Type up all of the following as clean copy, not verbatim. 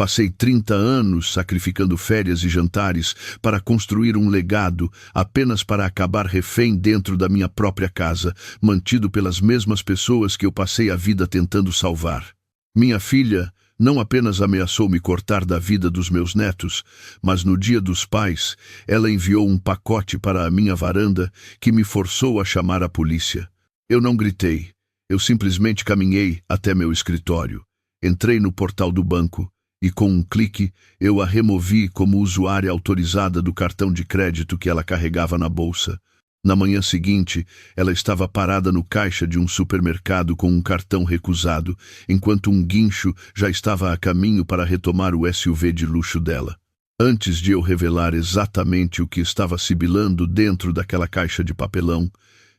Passei 30 anos sacrificando férias e jantares para construir um legado apenas para acabar refém dentro da minha própria casa, mantido pelas mesmas pessoas que eu passei a vida tentando salvar. Minha filha não apenas ameaçou me cortar da vida dos meus netos, mas no Dia dos Pais, ela enviou um pacote para a minha varanda que me forçou a chamar a polícia. Eu não gritei, eu simplesmente caminhei até meu escritório. Entrei no portal do banco e, com um clique, eu a removi como usuária autorizada do cartão de crédito que ela carregava na bolsa. Na manhã seguinte, ela estava parada no caixa de um supermercado com um cartão recusado, enquanto um guincho já estava a caminho para retomar o SUV de luxo dela. Antes de eu revelar exatamente o que estava sibilando dentro daquela caixa de papelão,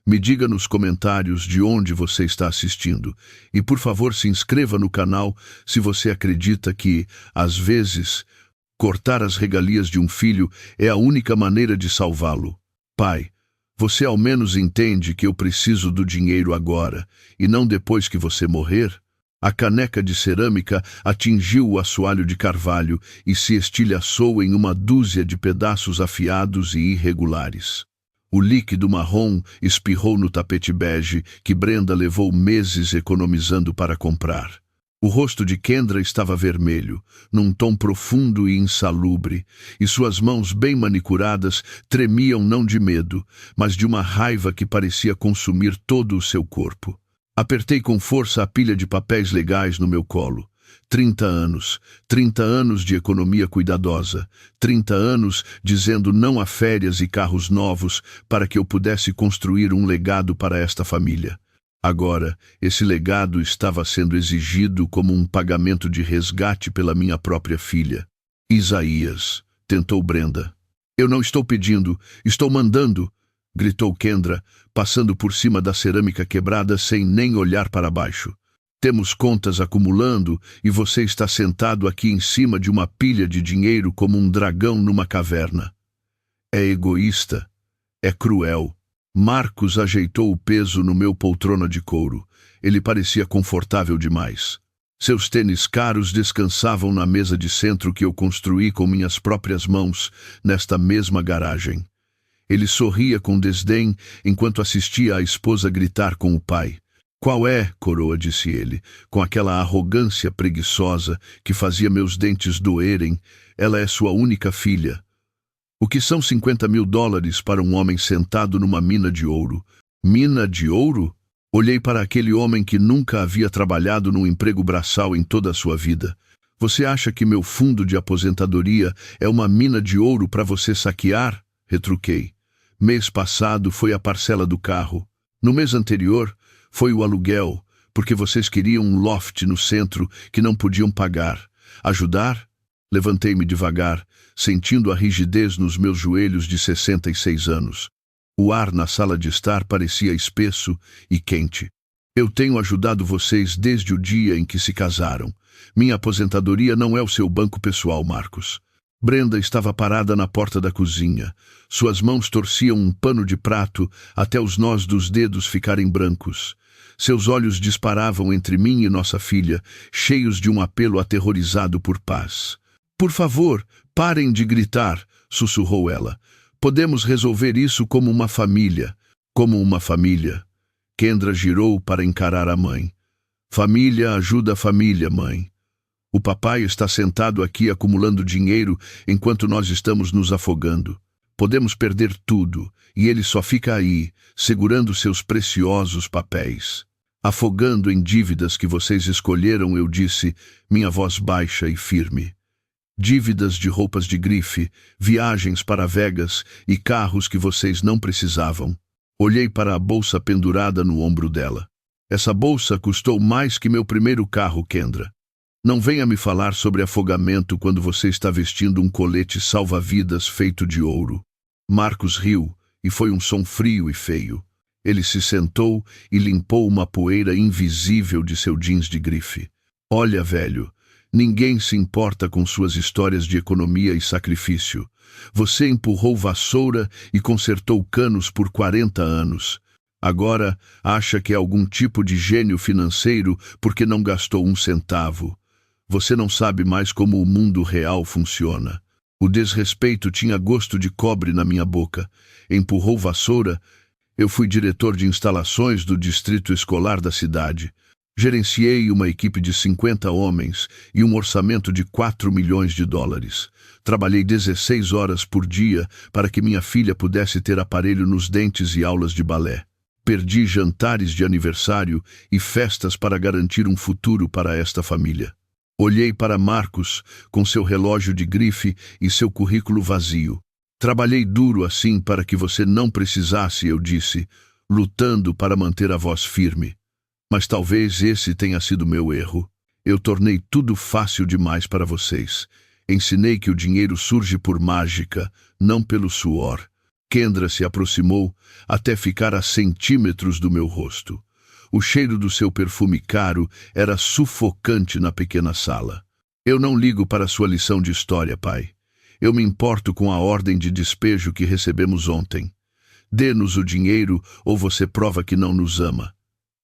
me diga nos comentários de onde você está assistindo e, por favor, se inscreva no canal se você acredita que, às vezes, cortar as regalias de um filho é a única maneira de salvá-lo. Pai, você ao menos entende que eu preciso do dinheiro agora e não depois que você morrer? A caneca de cerâmica atingiu o assoalho de carvalho e se estilhaçou em uma dúzia de pedaços afiados e irregulares. O líquido marrom espirrou no tapete bege que Brenda levou meses economizando para comprar. O rosto de Kendra estava vermelho, num tom profundo e insalubre, e suas mãos bem manicuradas tremiam não de medo, mas de uma raiva que parecia consumir todo o seu corpo. Apertei com força a pilha de papéis legais no meu colo. 30 anos de economia cuidadosa, 30 anos dizendo não a férias e carros novos para que eu pudesse construir um legado para esta família. Agora, esse legado estava sendo exigido como um pagamento de resgate pela minha própria filha. Isaías, tentou Brenda. Eu não estou pedindo, estou mandando, gritou Kendra, passando por cima da cerâmica quebrada sem nem olhar para baixo. Temos contas acumulando e você está sentado aqui em cima de uma pilha de dinheiro como um dragão numa caverna. É egoísta. É cruel. Marcos ajeitou o peso no meu poltrona de couro. Ele parecia confortável demais. Seus tênis caros descansavam na mesa de centro que eu construí com minhas próprias mãos, nesta mesma garagem. Ele sorria com desdém enquanto assistia a esposa gritar com o pai. Qual é, coroa, disse ele, com aquela arrogância preguiçosa que fazia meus dentes doerem. Ela é sua única filha. O que são $50 mil para um homem sentado numa mina de ouro? Mina de ouro? Olhei para aquele homem que nunca havia trabalhado num emprego braçal em toda a sua vida. Você acha que meu fundo de aposentadoria é uma mina de ouro para você saquear? Retruquei. Mês passado foi a parcela do carro. No mês anterior, foi o aluguel, porque vocês queriam um loft no centro que não podiam pagar. Ajudar? Levantei-me devagar, sentindo a rigidez nos meus joelhos de 66 anos. O ar na sala de estar parecia espesso e quente. Eu tenho ajudado vocês desde o dia em que se casaram. Minha aposentadoria não é o seu banco pessoal, Marcos. Brenda estava parada na porta da cozinha. Suas mãos torciam um pano de prato até os nós dos dedos ficarem brancos. Seus olhos disparavam entre mim e nossa filha, cheios de um apelo aterrorizado por paz. Por favor, parem de gritar, sussurrou ela. Podemos resolver isso como uma família. Como uma família. Kendra girou para encarar a mãe. Família ajuda a família, mãe. O papai está sentado aqui acumulando dinheiro enquanto nós estamos nos afogando. Podemos perder tudo, e ele só fica aí, segurando seus preciosos papéis. Afogando em dívidas que vocês escolheram, eu disse, minha voz baixa e firme. Dívidas de roupas de grife, viagens para Vegas e carros que vocês não precisavam. Olhei para a bolsa pendurada no ombro dela. Essa bolsa custou mais que meu primeiro carro, Kendra. Não venha me falar sobre afogamento quando você está vestindo um colete salva-vidas feito de ouro. Marcos riu, e foi um som frio e feio. Ele se sentou e limpou uma poeira invisível de seu jeans de grife. Olha, velho, ninguém se importa com suas histórias de economia e sacrifício. Você empurrou vassoura e consertou canos por 40 anos. Agora acha que é algum tipo de gênio financeiro porque não gastou um centavo. Você não sabe mais como o mundo real funciona. O desrespeito tinha gosto de cobre na minha boca. Empurrou vassoura. Eu fui diretor de instalações do distrito escolar da cidade. Gerenciei uma equipe de 50 homens e um orçamento de 4 milhões de dólares. Trabalhei 16 horas por dia para que minha filha pudesse ter aparelho nos dentes e aulas de balé. Perdi jantares de aniversário e festas para garantir um futuro para esta família. Olhei para Marcos, com seu relógio de grife e seu currículo vazio. Trabalhei duro assim para que você não precisasse, eu disse, lutando para manter a voz firme. Mas talvez esse tenha sido meu erro. Eu tornei tudo fácil demais para vocês. Ensinei que o dinheiro surge por mágica, não pelo suor. Kendra se aproximou até ficar a centímetros do meu rosto. O cheiro do seu perfume caro era sufocante na pequena sala. Eu não ligo para sua lição de história, pai. Eu me importo com a ordem de despejo que recebemos ontem. Dê-nos o dinheiro ou você prova que não nos ama.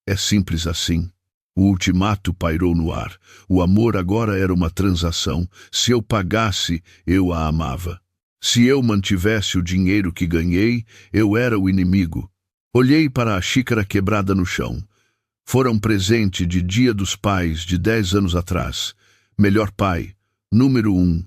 É simples assim. O ultimato pairou no ar. O amor agora era uma transação. Se eu pagasse, eu a amava. Se eu mantivesse o dinheiro que ganhei, eu era o inimigo. Olhei para a xícara quebrada no chão. Fora um presente de Dia dos Pais de 10 anos atrás. Melhor pai, número 1,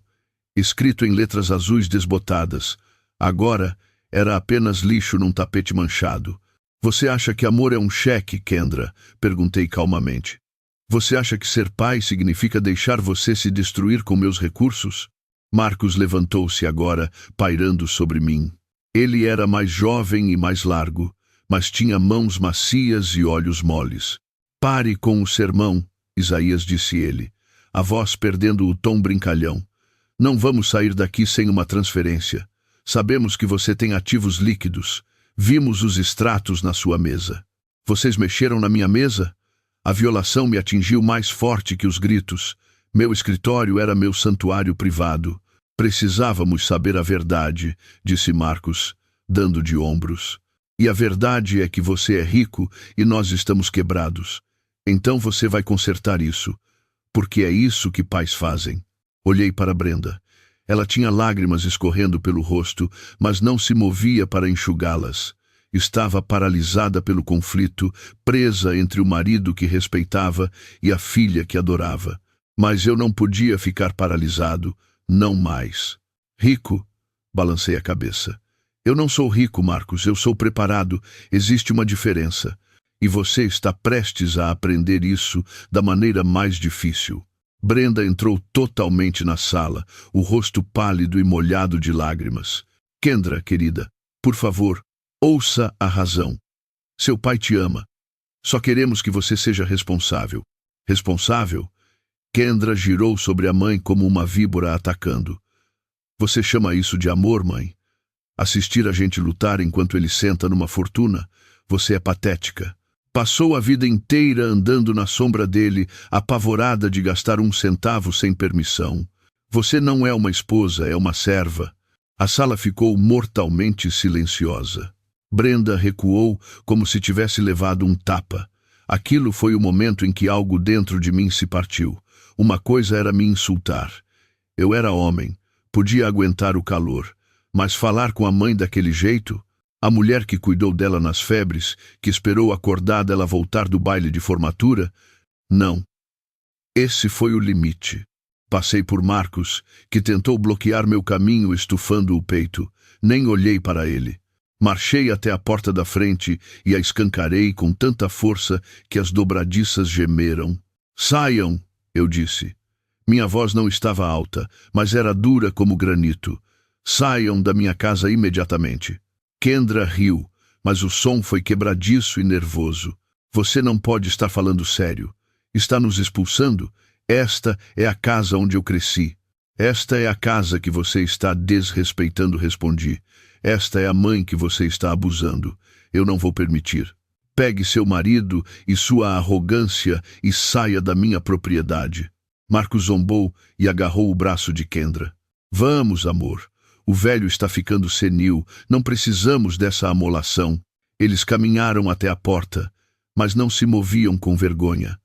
escrito em letras azuis desbotadas. Agora era apenas lixo num tapete manchado. Você acha que amor é um cheque, Kendra? Perguntei calmamente. Você acha que ser pai significa deixar você se destruir com meus recursos? Marcos levantou-se agora, pairando sobre mim. Ele era mais jovem e mais largo, mas tinha mãos macias e olhos moles. Pare com o sermão, Isaías disse ele, a voz perdendo o tom brincalhão. Não vamos sair daqui sem uma transferência. Sabemos que você tem ativos líquidos. Vimos os extratos na sua mesa. Vocês mexeram na minha mesa? A violação me atingiu mais forte que os gritos. Meu escritório era meu santuário privado. Precisávamos saber a verdade, disse Marcos, dando de ombros. E a verdade é que você é rico e nós estamos quebrados. Então você vai consertar isso, porque é isso que pais fazem. Olhei para Brenda. Ela tinha lágrimas escorrendo pelo rosto, mas não se movia para enxugá-las. Estava paralisada pelo conflito, presa entre o marido que respeitava e a filha que adorava. Mas eu não podia ficar paralisado, não mais. Rico? Balancei a cabeça. Eu não sou rico, Marcos, eu sou preparado. Existe uma diferença. E você está prestes a aprender isso da maneira mais difícil. Brenda entrou totalmente na sala, o rosto pálido e molhado de lágrimas. Kendra, querida, por favor, ouça a razão. Seu pai te ama. Só queremos que você seja responsável. Responsável? Kendra girou sobre a mãe como uma víbora atacando. Você chama isso de amor, mãe? Assistir a gente lutar enquanto ele senta numa fortuna? Você é patética. Passou a vida inteira andando na sombra dele, apavorada de gastar 1 centavo sem permissão. Você não é uma esposa, é uma serva. A sala ficou mortalmente silenciosa. Brenda recuou como se tivesse levado um tapa. Aquilo foi o momento em que algo dentro de mim se partiu. Uma coisa era me insultar. Eu era homem, podia aguentar o calor. Mas falar com a mãe daquele jeito? A mulher que cuidou dela nas febres, que esperou acordada ela voltar do baile de formatura? Não. Esse foi o limite. Passei por Marcos, que tentou bloquear meu caminho estufando o peito. Nem olhei para ele. Marchei até a porta da frente e a escancarei com tanta força que as dobradiças gemeram. Saiam, eu disse. Minha voz não estava alta, mas era dura como granito. Saiam da minha casa imediatamente. Kendra riu, mas o som foi quebradiço e nervoso. Você não pode estar falando sério. Está nos expulsando? Esta é a casa onde eu cresci. Esta é a casa que você está desrespeitando, respondi. Esta é a mãe que você está abusando. Eu não vou permitir. Pegue seu marido e sua arrogância e saia da minha propriedade. Marcos zombou e agarrou o braço de Kendra. Vamos, amor. O velho está ficando senil, não precisamos dessa amolação. Eles caminharam até a porta, mas não se moviam com vergonha.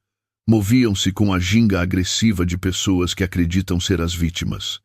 Moviam-se com a ginga agressiva de pessoas que acreditam ser as vítimas.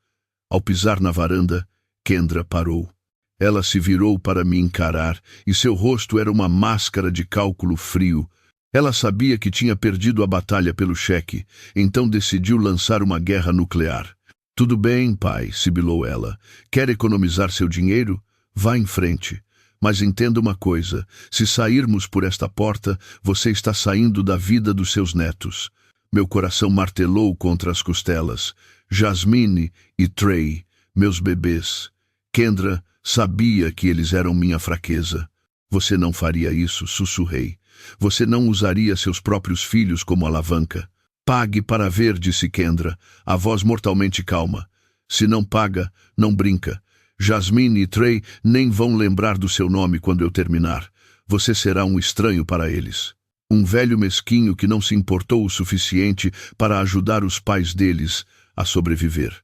Ao pisar na varanda, Kendra parou. Ela se virou para me encarar e seu rosto era uma máscara de cálculo frio. Ela sabia que tinha perdido a batalha pelo cheque, então decidiu lançar uma guerra nuclear. Tudo bem, pai, sibilou ela. Quer economizar seu dinheiro? Vá em frente. Mas entenda uma coisa, se sairmos por esta porta, você está saindo da vida dos seus netos. Meu coração martelou contra as costelas. Jasmine e Trey, meus bebês. Kendra sabia que eles eram minha fraqueza. Você não faria isso, sussurrei. Você não usaria seus próprios filhos como alavanca. Pague para ver, disse Kendra, a voz mortalmente calma. Se não paga, não brinca. Jasmine e Trey nem vão lembrar do seu nome quando eu terminar. Você será um estranho para eles. Um velho mesquinho que não se importou o suficiente para ajudar os pais deles a sobreviver.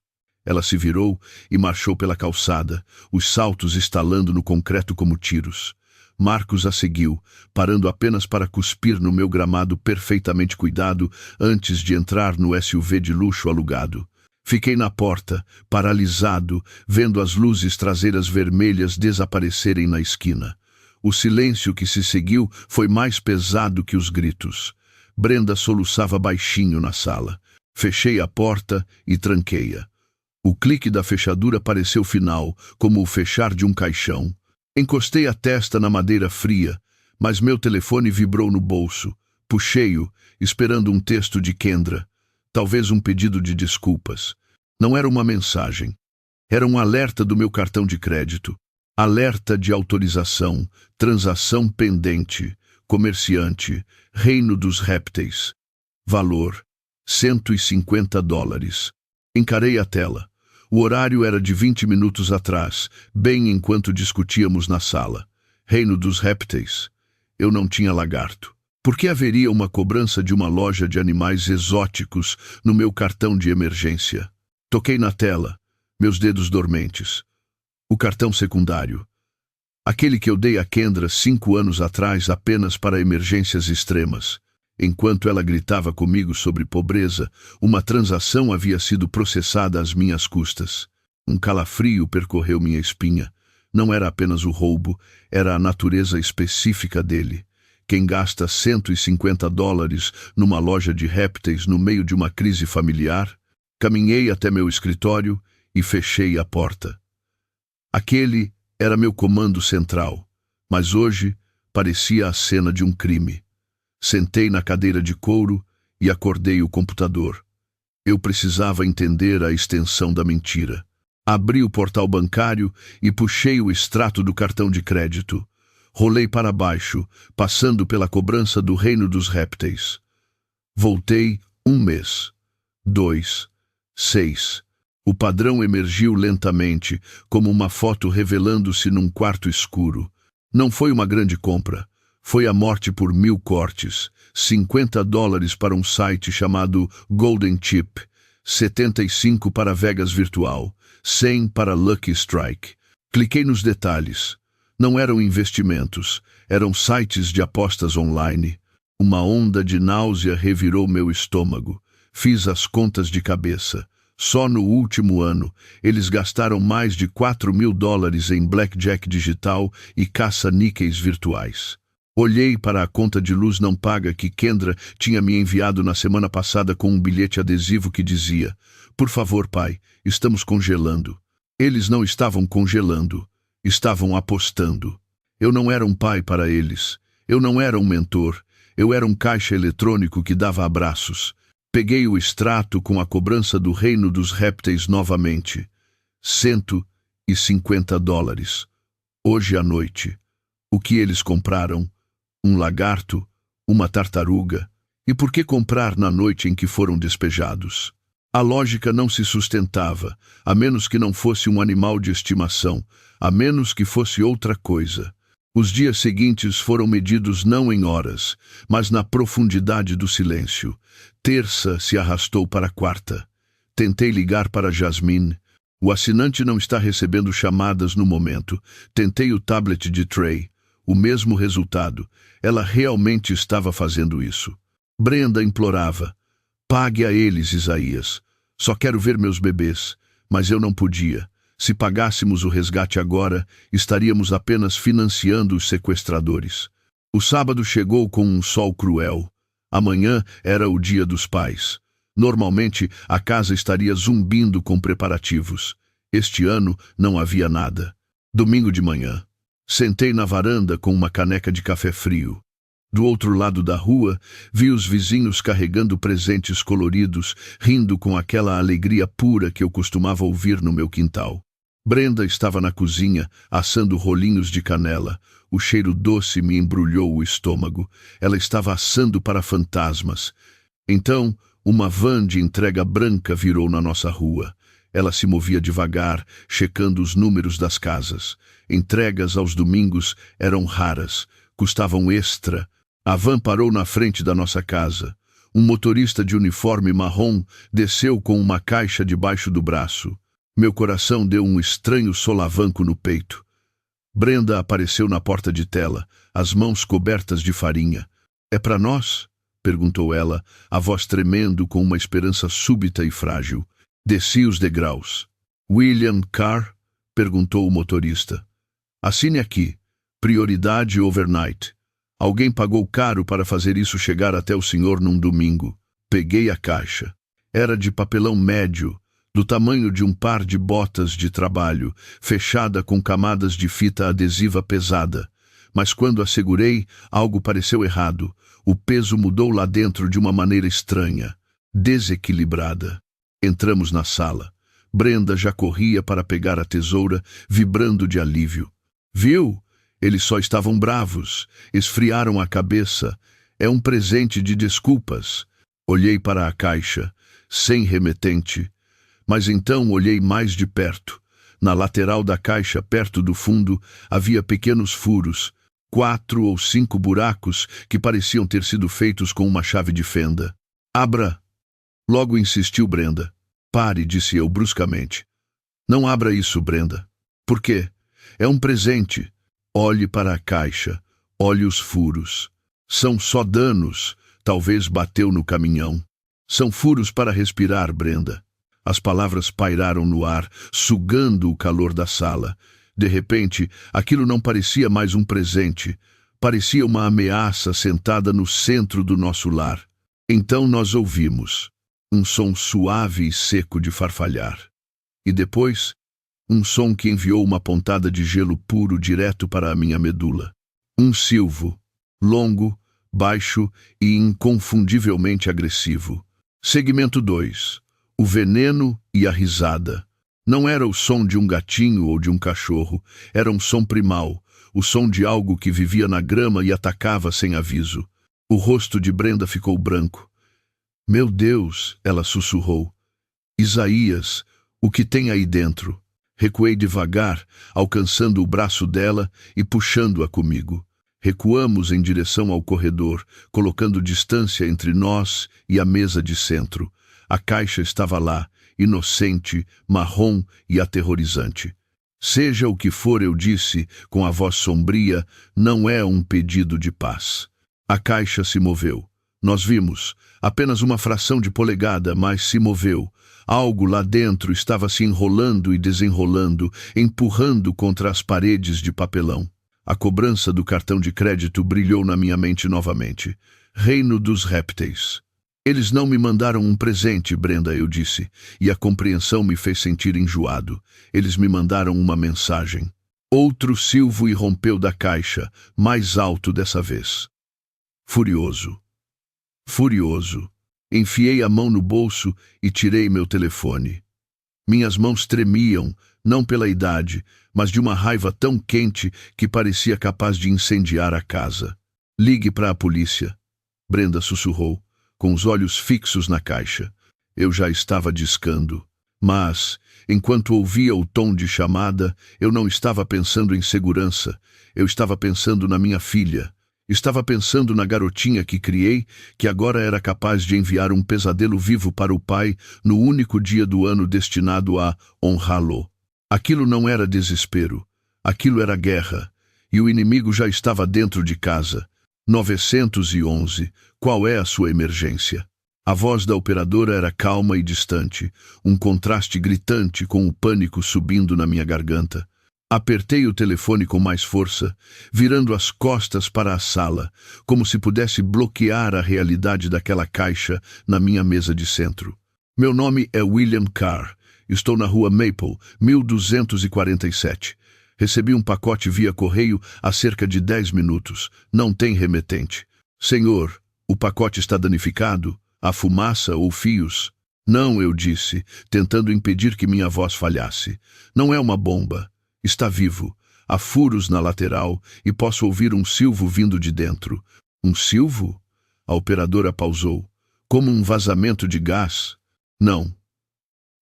Ela se virou e marchou pela calçada, os saltos estalando no concreto como tiros. Marcos a seguiu, parando apenas para cuspir no meu gramado perfeitamente cuidado antes de entrar no SUV de luxo alugado. Fiquei na porta, paralisado, vendo as luzes traseiras vermelhas desaparecerem na esquina. O silêncio que se seguiu foi mais pesado que os gritos. Brenda soluçava baixinho na sala. Fechei a porta e tranquei-a. O clique da fechadura pareceu final, como o fechar de um caixão. Encostei a testa na madeira fria, mas meu telefone vibrou no bolso. Puxei-o, esperando um texto de Kendra. Talvez um pedido de desculpas. Não era uma mensagem. Era um alerta do meu cartão de crédito. Alerta de autorização, transação pendente, comerciante, reino dos répteis. Valor, $150. Encarei a tela. O horário era de 20 minutos atrás, bem enquanto discutíamos na sala. Reino dos répteis. Eu não tinha lagarto. Por que haveria uma cobrança de uma loja de animais exóticos no meu cartão de emergência? Toquei na tela, meus dedos dormentes. O cartão secundário. Aquele que eu dei a Kendra 5 anos atrás apenas para emergências extremas. Enquanto ela gritava comigo sobre pobreza, uma transação havia sido processada às minhas custas. Um calafrio percorreu minha espinha. Não era apenas o roubo, era a natureza específica dele. Quem gasta $150 numa loja de répteis no meio de uma crise familiar? Caminhei até meu escritório e fechei a porta. Aquele era meu comando central, mas hoje parecia a cena de um crime. Sentei na cadeira de couro e acordei o computador. Eu precisava entender a extensão da mentira. Abri o portal bancário e puxei o extrato do cartão de crédito. Rolei para baixo, passando pela cobrança do reino dos répteis. Voltei 1 mês. 2. 6. O padrão emergiu lentamente, como uma foto revelando-se num quarto escuro. Não foi uma grande compra. Foi a morte por 1000 cortes, $50 para um site chamado Golden Chip, 75 para Vegas Virtual, 100 para Lucky Strike. Cliquei nos detalhes. Não eram investimentos, eram sites de apostas online. Uma onda de náusea revirou meu estômago. Fiz as contas de cabeça. Só no último ano, eles gastaram mais de $4.000 em blackjack digital e caça-níqueis virtuais. Olhei para a conta de luz não paga que Kendra tinha me enviado na semana passada com um bilhete adesivo que dizia: "Por favor, pai, estamos congelando." Eles não estavam congelando, estavam apostando. Eu não era um pai para eles. Eu não era um mentor. Eu era um caixa eletrônico que dava abraços. Peguei o extrato com a cobrança do reino dos répteis novamente. $150. Hoje à noite. O que eles compraram? Um lagarto? Uma tartaruga? E por que comprar na noite em que foram despejados? A lógica não se sustentava, a menos que não fosse um animal de estimação, a menos que fosse outra coisa. Os dias seguintes foram medidos não em horas, mas na profundidade do silêncio. Terça se arrastou para quarta. Tentei ligar para Jasmine. O assinante não está recebendo chamadas no momento. Tentei o tablet de Trey. O mesmo resultado. Ela realmente estava fazendo isso. Brenda implorava. Pague a eles, Isaías. Só quero ver meus bebês. Mas eu não podia. Se pagássemos o resgate agora, estaríamos apenas financiando os sequestradores. O sábado chegou com um sol cruel. Amanhã era o Dia dos Pais. Normalmente, a casa estaria zumbindo com preparativos. Este ano não havia nada. Domingo de manhã. Sentei na varanda com uma caneca de café frio. Do outro lado da rua, vi os vizinhos carregando presentes coloridos, rindo com aquela alegria pura que eu costumava ouvir no meu quintal. Brenda estava na cozinha, assando rolinhos de canela. O cheiro doce me embrulhou o estômago. Ela estava assando para fantasmas. Então, uma van de entrega branca virou na nossa rua. Ela se movia devagar, checando os números das casas. Entregas aos domingos eram raras, custavam extra. A van parou na frente da nossa casa. Um motorista de uniforme marrom desceu com uma caixa debaixo do braço. Meu coração deu um estranho solavanco no peito. Brenda apareceu na porta de tela, as mãos cobertas de farinha. É para nós? Perguntou ela, a voz tremendo com uma esperança súbita e frágil. Desci os degraus. William Carr? Perguntou o motorista. Assine aqui. Prioridade overnight. Alguém pagou caro para fazer isso chegar até o senhor num domingo. Peguei a caixa. Era de papelão médio, do tamanho de um par de botas de trabalho, fechada com camadas de fita adesiva pesada. Mas quando a segurei, algo pareceu errado. O peso mudou lá dentro de uma maneira estranha, desequilibrada. Entramos na sala. Brenda já corria para pegar a tesoura, vibrando de alívio. Viu? Eles só estavam bravos, esfriaram a cabeça. É um presente de desculpas. Olhei para a caixa, sem remetente. Mas então olhei mais de perto. Na lateral da caixa, perto do fundo, havia pequenos furos, 4 ou 5 buracos que pareciam ter sido feitos com uma chave de fenda. Abra! Logo insistiu Brenda. Pare, disse eu bruscamente. Não abra isso, Brenda. Por quê? É um presente. Olhe para a caixa, olhe os furos. São só danos, talvez bateu no caminhão. São furos para respirar, Brenda. As palavras pairaram no ar, sugando o calor da sala. De repente, aquilo não parecia mais um presente. Parecia uma ameaça sentada no centro do nosso lar. Então nós ouvimos um som suave e seco de farfalhar. E depois, um som que enviou uma pontada de gelo puro direto para a minha medula. Um silvo, longo, baixo e inconfundivelmente agressivo. Segmento 2. O veneno e a risada. Não era o som de um gatinho ou de um cachorro, era um som primal, o som de algo que vivia na grama e atacava sem aviso. O rosto de Brenda ficou branco. Meu Deus, ela sussurrou. Isaías, o que tem aí dentro? Recuei devagar, alcançando o braço dela e puxando-a comigo. Recuamos em direção ao corredor, colocando distância entre nós e a mesa de centro. A caixa estava lá, inocente, marrom e aterrorizante. Seja o que for, eu disse, com a voz sombria, não é um pedido de paz. A caixa se moveu. Nós vimos, apenas uma fração de polegada, mas se moveu. Algo lá dentro estava se enrolando e desenrolando, empurrando contra as paredes de papelão. A cobrança do cartão de crédito brilhou na minha mente novamente. Reino dos répteis. Eles não me mandaram um presente, Brenda, eu disse, e a compreensão me fez sentir enjoado. Eles me mandaram uma mensagem. Outro silvo irrompeu da caixa, mais alto dessa vez. Furioso. Furioso. Enfiei a mão no bolso e tirei meu telefone. Minhas mãos tremiam, não pela idade, mas de uma raiva tão quente que parecia capaz de incendiar a casa. Ligue para a polícia, Brenda sussurrou, com os olhos fixos na caixa. Eu já estava discando. Mas, enquanto ouvia o tom de chamada, eu não estava pensando em segurança. Eu estava pensando na minha filha. Estava pensando na garotinha que criei, que agora era capaz de enviar um pesadelo vivo para o pai no único dia do ano destinado a honrá-lo. Aquilo não era desespero. Aquilo era guerra. E o inimigo já estava dentro de casa. 911, qual é a sua emergência? A voz da operadora era calma e distante, um contraste gritante com o pânico subindo na minha garganta. Apertei o telefone com mais força, virando as costas para a sala, como se pudesse bloquear a realidade daquela caixa na minha mesa de centro. Meu nome é William Carr. Estou na rua Maple, 1247. Recebi um pacote via correio há cerca de 10 minutos. Não tem remetente. Senhor, o pacote está danificado? Há fumaça ou fios? Não, eu disse, tentando impedir que minha voz falhasse. Não é uma bomba. Está vivo. Há furos na lateral e posso ouvir um silvo vindo de dentro. Um silvo? A operadora pausou. Como um vazamento de gás? Não.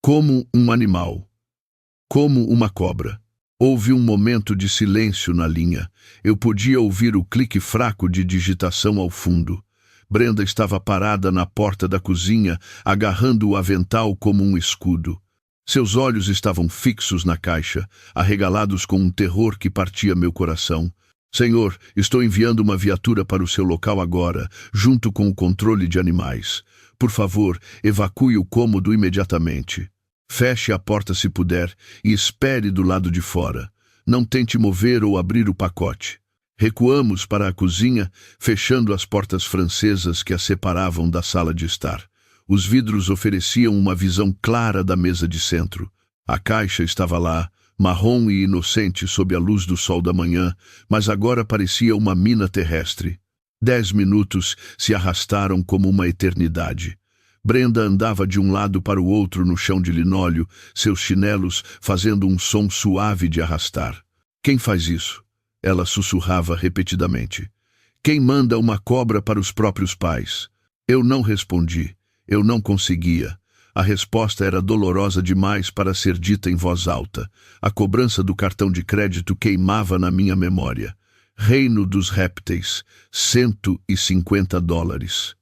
Como um animal. Como uma cobra. Houve um momento de silêncio na linha. Eu podia ouvir o clique fraco de digitação ao fundo. Brenda estava parada na porta da cozinha, agarrando o avental como um escudo. Seus olhos estavam fixos na caixa, arregalados com um terror que partia meu coração. Senhor, estou enviando uma viatura para o seu local agora, junto com o controle de animais. Por favor, evacue o cômodo imediatamente. Feche a porta se puder e espere do lado de fora. Não tente mover ou abrir o pacote. Recuamos para a cozinha, fechando as portas francesas que a separavam da sala de estar. Os vidros ofereciam uma visão clara da mesa de centro. A caixa estava lá, marrom e inocente sob a luz do sol da manhã, mas agora parecia uma mina terrestre. 10 minutos se arrastaram como uma eternidade. Brenda andava de um lado para o outro no chão de linóleo, seus chinelos fazendo um som suave de arrastar. Quem faz isso? Ela sussurrava repetidamente. Quem manda uma cobra para os próprios pais? Eu não respondi. Eu não conseguia. A resposta era dolorosa demais para ser dita em voz alta. A cobrança do cartão de crédito queimava na minha memória. Reino dos répteis, $150.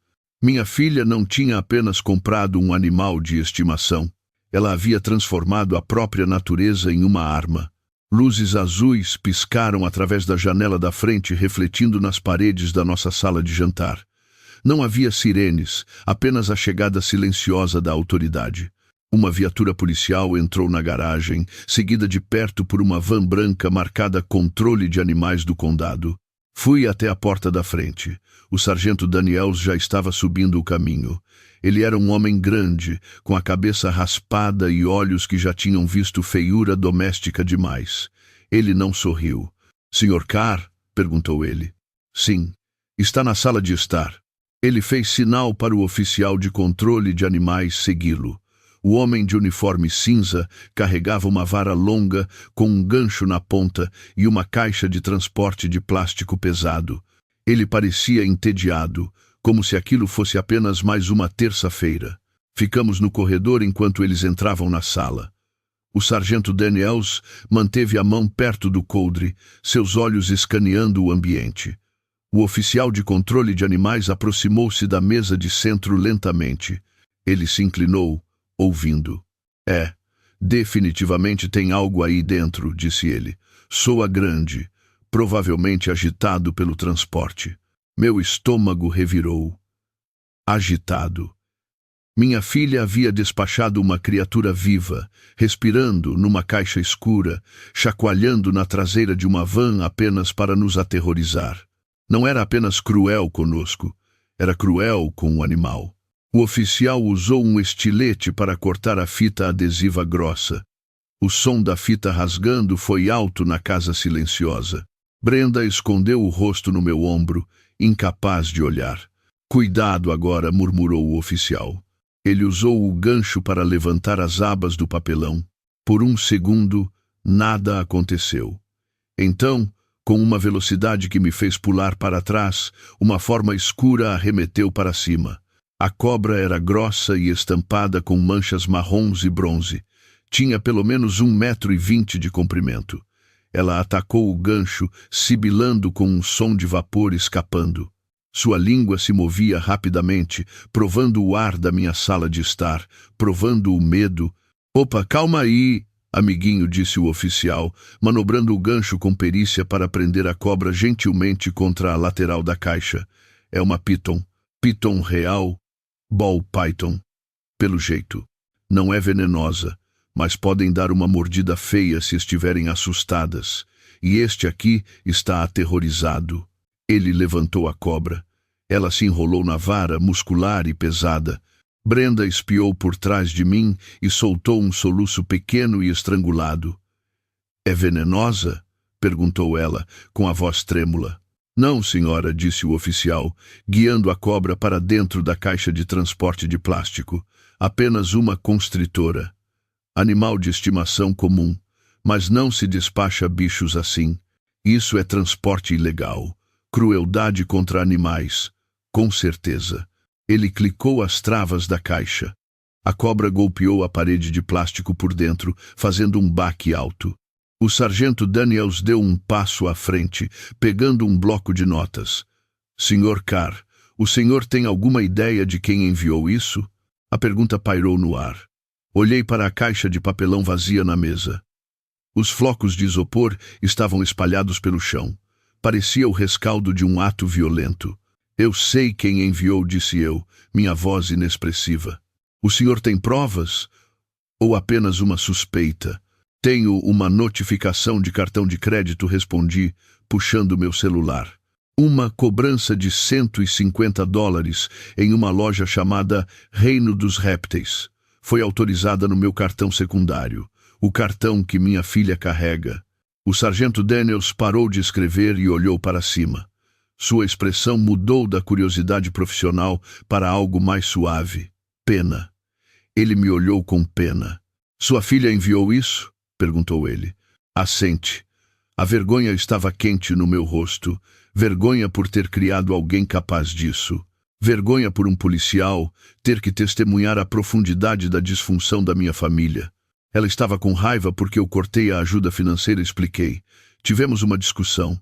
Minha filha não tinha apenas comprado um animal de estimação. Ela havia transformado a própria natureza em uma arma. Luzes azuis piscaram através da janela da frente, refletindo nas paredes da nossa sala de jantar. Não havia sirenes, apenas a chegada silenciosa da autoridade. Uma viatura policial entrou na garagem, seguida de perto por uma van branca marcada Controle de Animais do Condado. Fui até a porta da frente. O sargento Daniels já estava subindo o caminho. Ele era um homem grande, com a cabeça raspada e olhos que já tinham visto feiura doméstica demais. Ele não sorriu. Sr. Carr? Perguntou ele. Sim. Está na sala de estar. Ele fez sinal para o oficial de controle de animais segui-lo. O homem de uniforme cinza carregava uma vara longa com um gancho na ponta e uma caixa de transporte de plástico pesado. Ele parecia entediado, como se aquilo fosse apenas mais uma terça-feira. Ficamos no corredor enquanto eles entravam na sala. O sargento Daniels manteve a mão perto do coldre, seus olhos escaneando o ambiente. O oficial de controle de animais aproximou-se da mesa de centro lentamente. Ele se inclinou, ouvindo. Definitivamente tem algo aí dentro, disse ele. Soa grande, provavelmente agitado pelo transporte. Meu estômago revirou. Agitado. Minha filha havia despachado uma criatura viva, respirando numa caixa escura, chacoalhando na traseira de uma van apenas para nos aterrorizar. Não era apenas cruel conosco, era cruel com o animal. O oficial usou um estilete para cortar a fita adesiva grossa. O som da fita rasgando foi alto na casa silenciosa. Brenda escondeu o rosto no meu ombro, incapaz de olhar. Cuidado agora, murmurou o oficial. Ele usou o gancho para levantar as abas do papelão. Por um segundo, nada aconteceu. Então, com uma velocidade que me fez pular para trás, uma forma escura arremeteu para cima. A cobra era grossa e estampada com manchas marrons e bronze. Tinha pelo menos 1,20 m de comprimento. Ela atacou o gancho, sibilando com um som de vapor escapando. Sua língua se movia rapidamente, provando o ar da minha sala de estar, provando o medo. Opa, calma aí! Amiguinho, disse o oficial, manobrando o gancho com perícia para prender a cobra gentilmente contra a lateral da caixa. É uma Python. Python real. Ball python. Pelo jeito. Não é venenosa, mas podem dar uma mordida feia se estiverem assustadas. E este aqui está aterrorizado. Ele levantou a cobra. Ela se enrolou na vara, muscular e pesada. Brenda espiou por trás de mim e soltou um soluço pequeno e estrangulado. É venenosa? Perguntou ela, com a voz trêmula. Não, senhora, disse o oficial, guiando a cobra para dentro da caixa de transporte de plástico. Apenas uma constritora. Animal de estimação comum, mas não se despacha bichos assim. Isso é transporte ilegal. Crueldade contra animais. Com certeza. Ele clicou as travas da caixa. A cobra golpeou a parede de plástico por dentro, fazendo um baque alto. O sargento Daniels deu um passo à frente, pegando um bloco de notas. Sr. Carr, o senhor tem alguma ideia de quem enviou isso? A pergunta pairou no ar. Olhei para a caixa de papelão vazia na mesa. Os flocos de isopor estavam espalhados pelo chão. Parecia o rescaldo de um ato violento. Eu sei quem enviou, disse eu, minha voz inexpressiva. O senhor tem provas? Ou apenas uma suspeita? Tenho uma notificação de cartão de crédito, respondi, puxando meu celular. Uma cobrança de $150 em uma loja chamada Reino dos Répteis. Foi autorizada no meu cartão secundário, o cartão que minha filha carrega. O sargento Daniels parou de escrever e olhou para cima. Sua expressão mudou da curiosidade profissional para algo mais suave. Pena. Ele me olhou com pena. Sua filha enviou isso? Perguntou ele. Assente. A vergonha estava quente no meu rosto. Vergonha por ter criado alguém capaz disso. Vergonha por um policial ter que testemunhar a profundidade da disfunção da minha família. Ela estava com raiva porque eu cortei a ajuda financeira e expliquei. Tivemos uma discussão.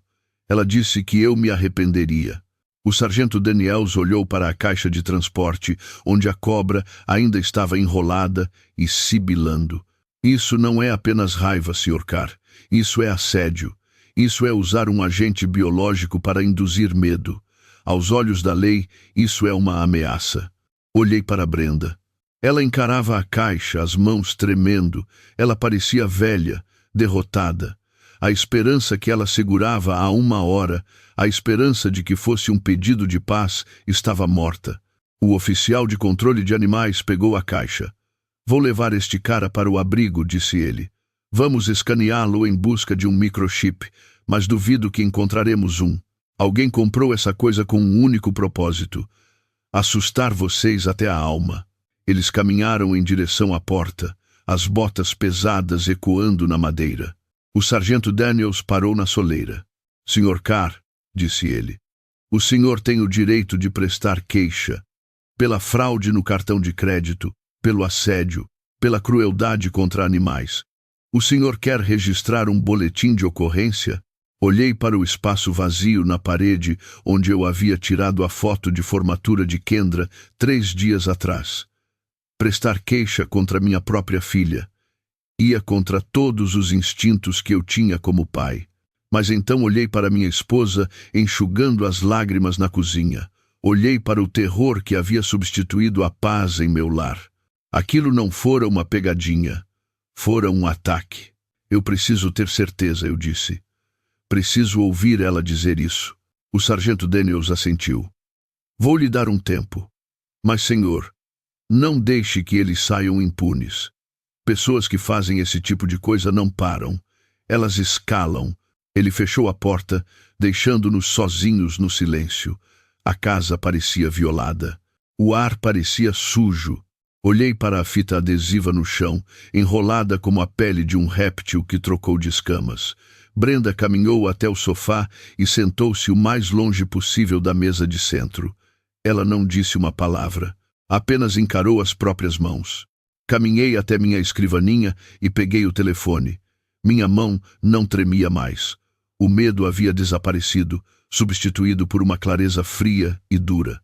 Ela disse que eu me arrependeria. O sargento Daniels olhou para a caixa de transporte, onde a cobra ainda estava enrolada e sibilando. Isso não é apenas raiva, Sr. Carr. Isso é assédio. Isso é usar um agente biológico para induzir medo. Aos olhos da lei, isso é uma ameaça. Olhei para Brenda. Ela encarava a caixa, as mãos tremendo. Ela parecia velha, derrotada. A esperança que ela segurava há uma hora, a esperança de que fosse um pedido de paz, estava morta. O oficial de controle de animais pegou a caixa. Vou levar este cara para o abrigo, disse ele. Vamos escaneá-lo em busca de um microchip, mas duvido que encontraremos um. Alguém comprou essa coisa com um único propósito: assustar vocês até a alma. Eles caminharam em direção à porta, as botas pesadas ecoando na madeira. O sargento Daniels parou na soleira. Sr. Carr, disse ele, o senhor tem o direito de prestar queixa pela fraude no cartão de crédito, pelo assédio, pela crueldade contra animais. O senhor quer registrar um boletim de ocorrência? Olhei para o espaço vazio na parede onde eu havia tirado a foto de formatura de Kendra 3 dias atrás. Prestar queixa contra minha própria filha. Ia contra todos os instintos que eu tinha como pai. Mas então olhei para minha esposa enxugando as lágrimas na cozinha. Olhei para o terror que havia substituído a paz em meu lar. Aquilo não fora uma pegadinha. Fora um ataque. Eu preciso ter certeza, eu disse. Preciso ouvir ela dizer isso. O sargento Daniels assentiu. Vou lhe dar um tempo. Mas, senhor, não deixe que eles saiam impunes. Pessoas que fazem esse tipo de coisa não param. Elas escalam. Ele fechou a porta, deixando-nos sozinhos no silêncio. A casa parecia violada. O ar parecia sujo. Olhei para a fita adesiva no chão, enrolada como a pele de um réptil que trocou de escamas. Brenda caminhou até o sofá e sentou-se o mais longe possível da mesa de centro. Ela não disse uma palavra. Apenas encarou as próprias mãos. Caminhei até minha escrivaninha e peguei o telefone. Minha mão não tremia mais. O medo havia desaparecido, substituído por uma clareza fria e dura.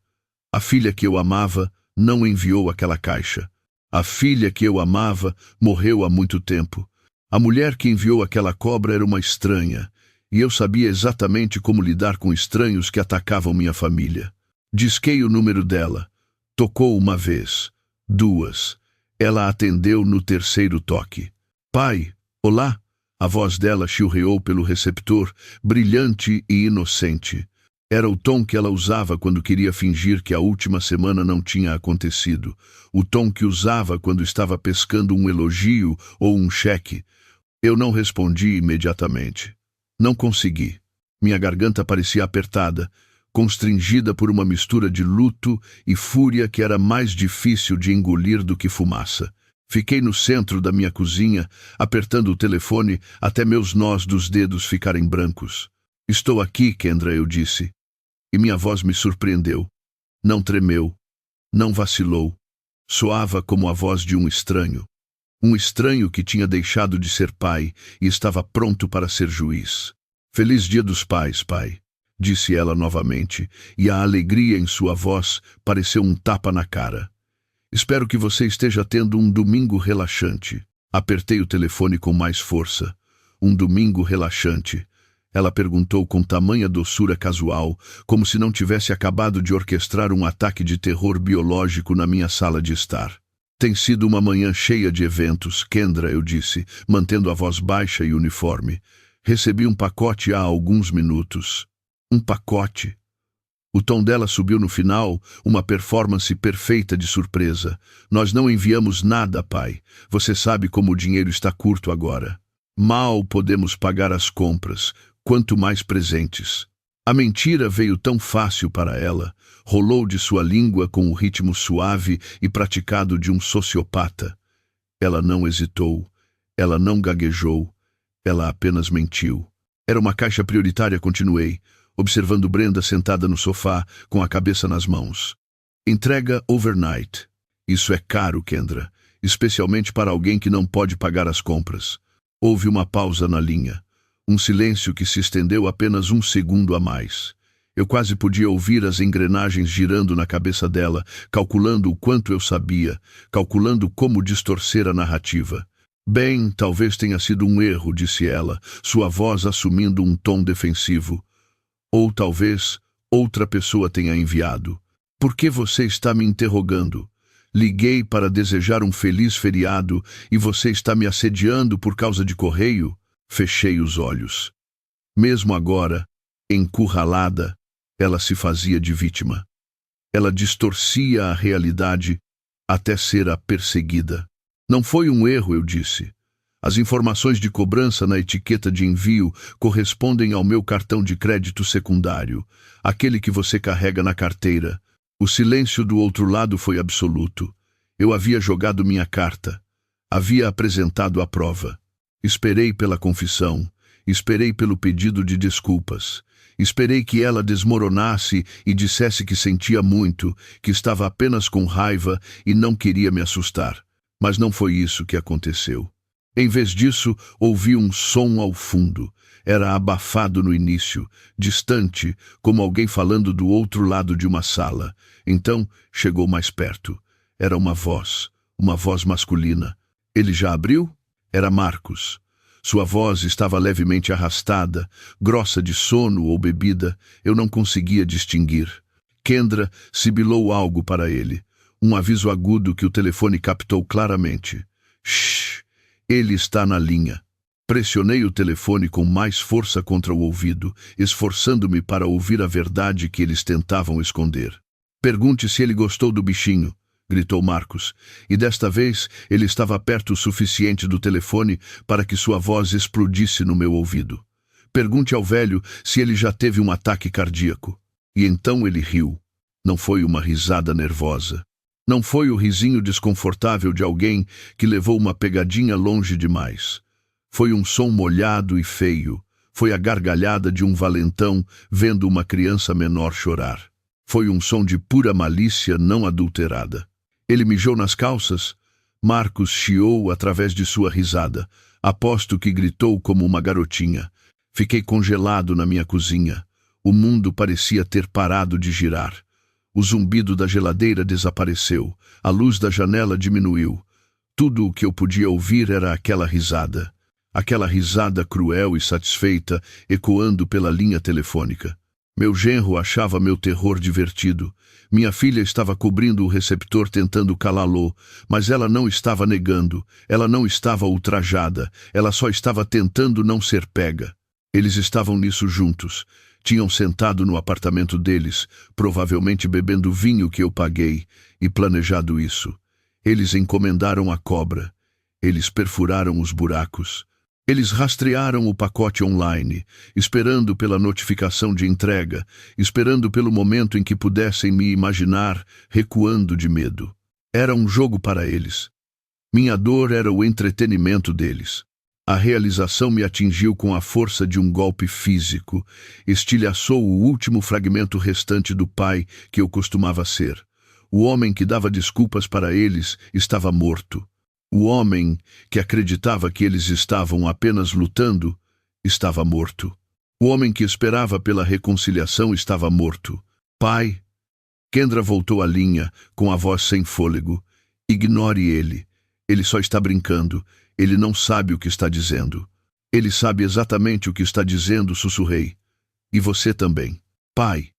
A filha que eu amava não enviou aquela caixa. A filha que eu amava morreu há muito tempo. A mulher que enviou aquela cobra era uma estranha, e eu sabia exatamente como lidar com estranhos que atacavam minha família. Disquei o número dela. Tocou uma vez, duas. Ela atendeu no terceiro toque. Pai, olá! A voz dela chilreou pelo receptor, brilhante e inocente. Era o tom que ela usava quando queria fingir que a última semana não tinha acontecido. O tom que usava quando estava pescando um elogio ou um cheque. Eu não respondi imediatamente. Não consegui. Minha garganta parecia apertada, constringida por uma mistura de luto e fúria que era mais difícil de engolir do que fumaça. Fiquei no centro da minha cozinha, apertando o telefone até meus nós dos dedos ficarem brancos. Estou aqui, Kendra, eu disse. E minha voz me surpreendeu. Não tremeu. Não vacilou. Soava como a voz de um estranho. Um estranho que tinha deixado de ser pai e estava pronto para ser juiz. Feliz Dia dos Pais, pai, disse ela novamente, e a alegria em sua voz pareceu um tapa na cara. Espero que você esteja tendo um domingo relaxante. Apertei o telefone com mais força. Um domingo relaxante. Ela perguntou com tamanha doçura casual, como se não tivesse acabado de orquestrar um ataque de terror biológico na minha sala de estar. Tem sido uma manhã cheia de eventos, Kendra, eu disse, mantendo a voz baixa e uniforme. Recebi um pacote há alguns minutos. Um pacote? O tom dela subiu no final, uma performance perfeita de surpresa. Nós não enviamos nada, pai. Você sabe como o dinheiro está curto agora. Mal podemos pagar as compras, quanto mais presentes. A mentira veio tão fácil para ela, rolou de sua língua com o ritmo suave e praticado de um sociopata. Ela não hesitou, ela não gaguejou, ela apenas mentiu. Era uma caixa prioritária, continuei, observando Brenda sentada no sofá, com a cabeça nas mãos. Entrega overnight. Isso é caro, Kendra, especialmente para alguém que não pode pagar as compras. Houve uma pausa na linha. Um silêncio que se estendeu apenas um segundo a mais. Eu quase podia ouvir as engrenagens girando na cabeça dela, calculando o quanto eu sabia, calculando como distorcer a narrativa. Bem, talvez tenha sido um erro, disse ela, sua voz assumindo um tom defensivo. Ou talvez outra pessoa tenha enviado. Por que você está me interrogando? Liguei para desejar um feliz feriado e você está me assediando por causa de correio? Fechei os olhos. Mesmo agora, encurralada, ela se fazia de vítima. Ela distorcia a realidade até ser a perseguida. Não foi um erro, eu disse. As informações de cobrança na etiqueta de envio correspondem ao meu cartão de crédito secundário, aquele que você carrega na carteira. O silêncio do outro lado foi absoluto. Eu havia jogado minha carta. Havia apresentado a prova. Esperei pela confissão. Esperei pelo pedido de desculpas. Esperei que ela desmoronasse e dissesse que sentia muito, que estava apenas com raiva e não queria me assustar. Mas não foi isso que aconteceu. Em vez disso, ouvi um som ao fundo. Era abafado no início, distante, como alguém falando do outro lado de uma sala. Então, chegou mais perto. Era uma voz masculina. Ele já abriu? Era Marcos. Sua voz estava levemente arrastada, grossa de sono ou bebida, eu não conseguia distinguir. Kendra sibilou algo para ele, um aviso agudo que o telefone captou claramente. Shhh, ele está na linha. Pressionei o telefone com mais força contra o ouvido, esforçando-me para ouvir a verdade que eles tentavam esconder. Pergunte se ele gostou do bichinho, gritou Marcos, e desta vez ele estava perto o suficiente do telefone para que sua voz explodisse no meu ouvido. Pergunte ao velho se ele já teve um ataque cardíaco. E então ele riu. Não foi uma risada nervosa. Não foi o risinho desconfortável de alguém que levou uma pegadinha longe demais. Foi um som molhado e feio. Foi a gargalhada de um valentão vendo uma criança menor chorar. Foi um som de pura malícia não adulterada. Ele mijou nas calças? Marcos chiou através de sua risada. Aposto que gritou como uma garotinha. Fiquei congelado na minha cozinha. O mundo parecia ter parado de girar. O zumbido da geladeira desapareceu. A luz da janela diminuiu. Tudo o que eu podia ouvir era aquela risada. aquela risada cruel e satisfeita ecoando pela linha telefônica. Meu genro achava meu terror divertido. Minha filha estava cobrindo o receptor tentando calá-lo, mas ela não estava negando, ela não estava ultrajada, ela só estava tentando não ser pega. Eles estavam nisso juntos. Tinham sentado no apartamento deles, provavelmente bebendo vinho que eu paguei, e planejado isso. Eles encomendaram a cobra. Eles perfuraram os buracos. Eles rastrearam o pacote online, esperando pela notificação de entrega, esperando pelo momento em que pudessem me imaginar recuando de medo. Era um jogo para eles. Minha dor era o entretenimento deles. A realização me atingiu com a força de um golpe físico, estilhaçou o último fragmento restante do pai que eu costumava ser. O homem que dava desculpas para eles estava morto. O homem que acreditava que eles estavam apenas lutando estava morto. O homem que esperava pela reconciliação estava morto. Pai, Kendra voltou à linha, com a voz sem fôlego. Ignore ele. Ele só está brincando. Ele não sabe o que está dizendo. Ele sabe exatamente o que está dizendo, sussurrei. E você também. Pai,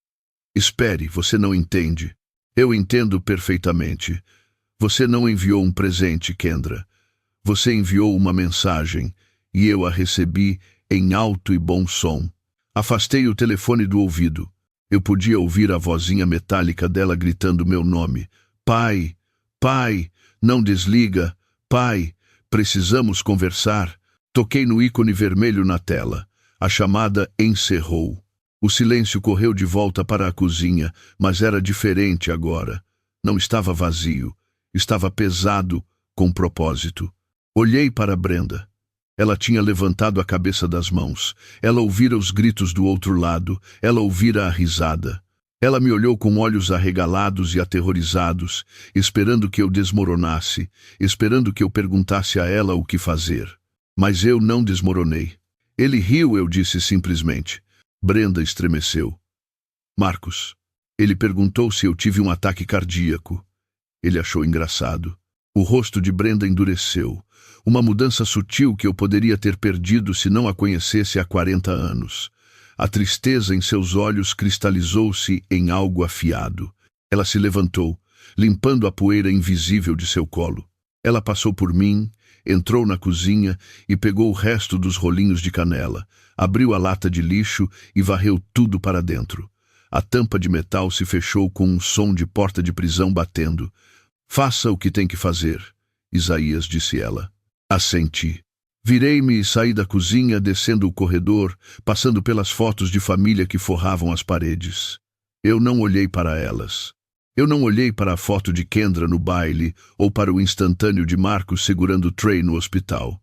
espere, você não entende. Eu entendo perfeitamente. Você não enviou um presente, Kendra. Você enviou uma mensagem, e eu a recebi em alto e bom som. Afastei o telefone do ouvido. Eu podia ouvir a vozinha metálica dela gritando meu nome. Pai, pai, não desliga. Pai, precisamos conversar. Toquei no ícone vermelho na tela. A chamada encerrou. O silêncio correu de volta para a cozinha, mas era diferente agora. Não estava vazio. Estava pesado, com propósito. Olhei para Brenda. Ela tinha levantado a cabeça das mãos. Ela ouvira os gritos do outro lado. Ela ouvira a risada. Ela me olhou com olhos arregalados e aterrorizados, esperando que eu desmoronasse, esperando que eu perguntasse a ela o que fazer. Mas eu não desmoronei. Ele riu, eu disse simplesmente. Brenda estremeceu. Marcos. Ele perguntou se eu tive um ataque cardíaco. Ele achou engraçado. O rosto de Brenda endureceu. Uma mudança sutil que eu poderia ter perdido se não a conhecesse há 40 anos. A tristeza em seus olhos cristalizou-se em algo afiado. Ela se levantou, limpando a poeira invisível de seu colo. Ela passou por mim, entrou na cozinha e pegou o resto dos rolinhos de canela, abriu a lata de lixo e varreu tudo para dentro. A tampa de metal se fechou com um som de porta de prisão batendo. Faça o que tem que fazer, Isaías, disse ela. Assenti. Virei-me e saí da cozinha, descendo o corredor, passando pelas fotos de família que forravam as paredes. Eu não olhei para elas. Eu não olhei para a foto de Kendra no baile ou para o instantâneo de Marcos segurando Trey no hospital.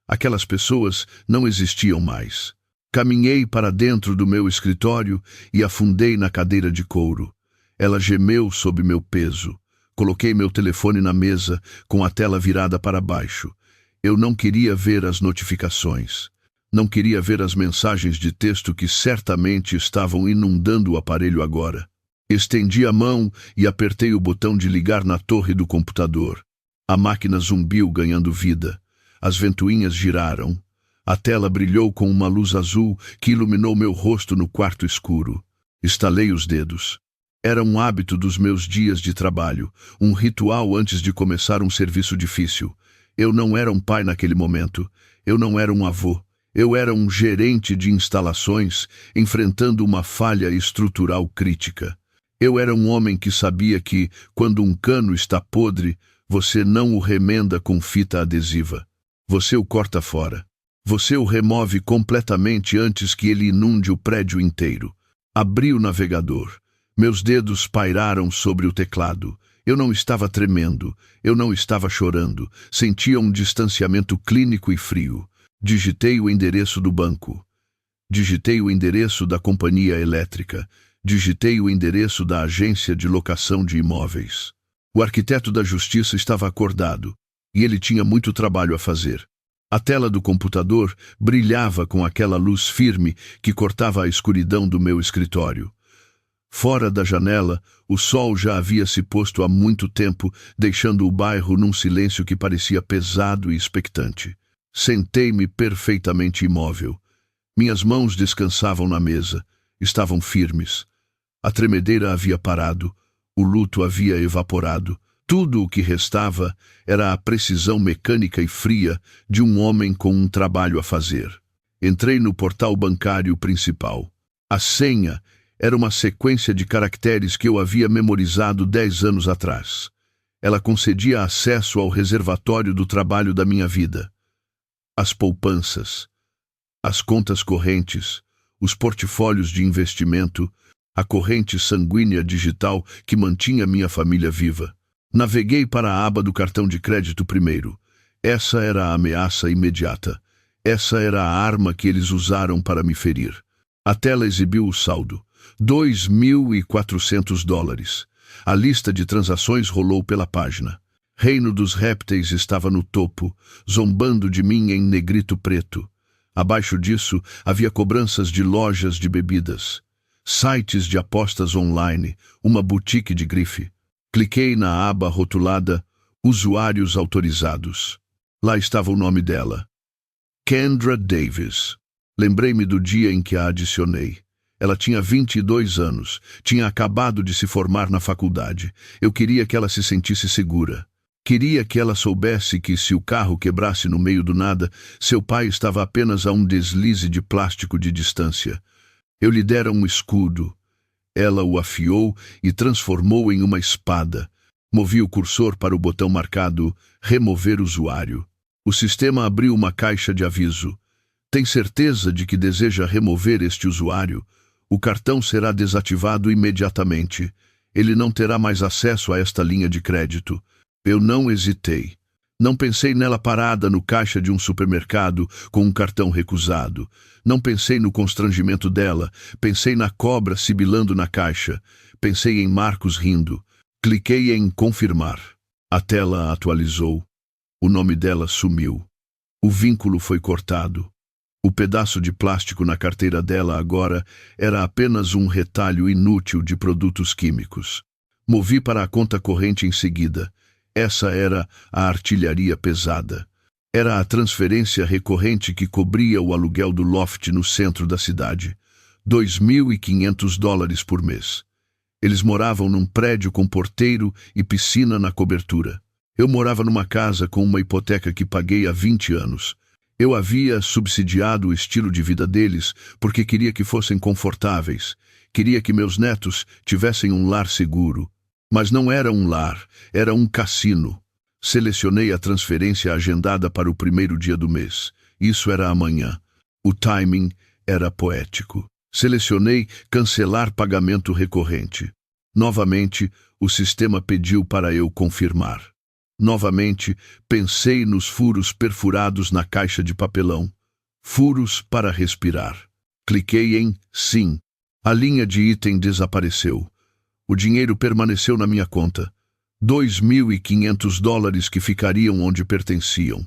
Aquelas pessoas não existiam mais. Caminhei para dentro do meu escritório e afundei na cadeira de couro. Ela gemeu sob meu peso. Coloquei meu telefone na mesa, com a tela virada para baixo. Eu não queria ver as notificações. Não queria ver as mensagens de texto que certamente estavam inundando o aparelho agora. Estendi a mão e apertei o botão de ligar na torre do computador. A máquina zumbiu ganhando vida. As ventoinhas giraram. A tela brilhou com uma luz azul que iluminou meu rosto no quarto escuro. Estalei os dedos. Era um hábito dos meus dias de trabalho, um ritual antes de começar um serviço difícil. Eu não era um pai naquele momento. Eu não era um avô. Eu era um gerente de instalações, enfrentando uma falha estrutural crítica. Eu era um homem que sabia que, quando um cano está podre, você não o remenda com fita adesiva. Você o corta fora. Você o remove completamente antes que ele inunde o prédio inteiro. Abri o navegador. Meus dedos pairaram sobre o teclado. Eu não estava tremendo. Eu não estava chorando. Sentia um distanciamento clínico e frio. Digitei o endereço do banco. Digitei o endereço da companhia elétrica. Digitei o endereço da agência de locação de imóveis. O arquiteto da justiça estava acordado, e ele tinha muito trabalho a fazer. A tela do computador brilhava com aquela luz firme que cortava a escuridão do meu escritório. Fora da janela, o sol já havia se posto há muito tempo, deixando o bairro num silêncio que parecia pesado e expectante. Sentei-me perfeitamente imóvel. Minhas mãos descansavam na mesa, estavam firmes. A tremedeira havia parado, o luto havia evaporado. Tudo o que restava era a precisão mecânica e fria de um homem com um trabalho a fazer. Entrei no portal bancário principal. A senha era uma sequência de caracteres que eu havia memorizado 10 anos atrás. Ela concedia acesso ao reservatório do trabalho da minha vida. As poupanças, as contas correntes, os portfólios de investimento, a corrente sanguínea digital que mantinha minha família viva. Naveguei para a aba do cartão de crédito primeiro. Essa era a ameaça imediata. Essa era a arma que eles usaram para me ferir. A tela exibiu o saldo. $2.400. A lista de transações rolou pela página. Reino dos Répteis estava no topo, zombando de mim em negrito preto. Abaixo disso, havia cobranças de lojas de bebidas, sites de apostas online, uma boutique de grife. Cliquei na aba rotulada Usuários Autorizados. Lá estava o nome dela. Kendra Davis. Lembrei-me do dia em que a adicionei. Ela tinha 22 anos, tinha acabado de se formar na faculdade. Eu queria que ela se sentisse segura. Queria que ela soubesse que, se o carro quebrasse no meio do nada, seu pai estava apenas a um deslize de plástico de distância. Eu lhe dera um escudo. Ela o afiou e transformou em uma espada. Movi o cursor para o botão marcado Remover usuário. O sistema abriu uma caixa de aviso. Tem certeza de que deseja remover este usuário? O cartão será desativado imediatamente. Ele não terá mais acesso a esta linha de crédito. Eu não hesitei. Não pensei nela parada no caixa de um supermercado com um cartão recusado. Não pensei no constrangimento dela. Pensei na cobra sibilando na caixa. Pensei em Marcos rindo. Cliquei em confirmar. A tela atualizou. O nome dela sumiu. O vínculo foi cortado. O pedaço de plástico na carteira dela agora era apenas um retalho inútil de produtos químicos. Movi para a conta corrente em seguida. Essa era a artilharia pesada. Era a transferência recorrente que cobria o aluguel do loft no centro da cidade. $2.500 por mês. Eles moravam num prédio com porteiro e piscina na cobertura. Eu morava numa casa com uma hipoteca que paguei há 20 anos. Eu havia subsidiado o estilo de vida deles porque queria que fossem confortáveis. Queria que meus netos tivessem um lar seguro. Mas não era um lar, era um cassino. Selecionei a transferência agendada para o primeiro dia do mês. Isso era amanhã. O timing era poético. Selecionei cancelar pagamento recorrente. Novamente, o sistema pediu para eu confirmar. Novamente, pensei nos furos perfurados na caixa de papelão. Furos para respirar. Cliquei em sim. A linha de item desapareceu. O dinheiro permaneceu na minha conta. $2.500 que ficariam onde pertenciam.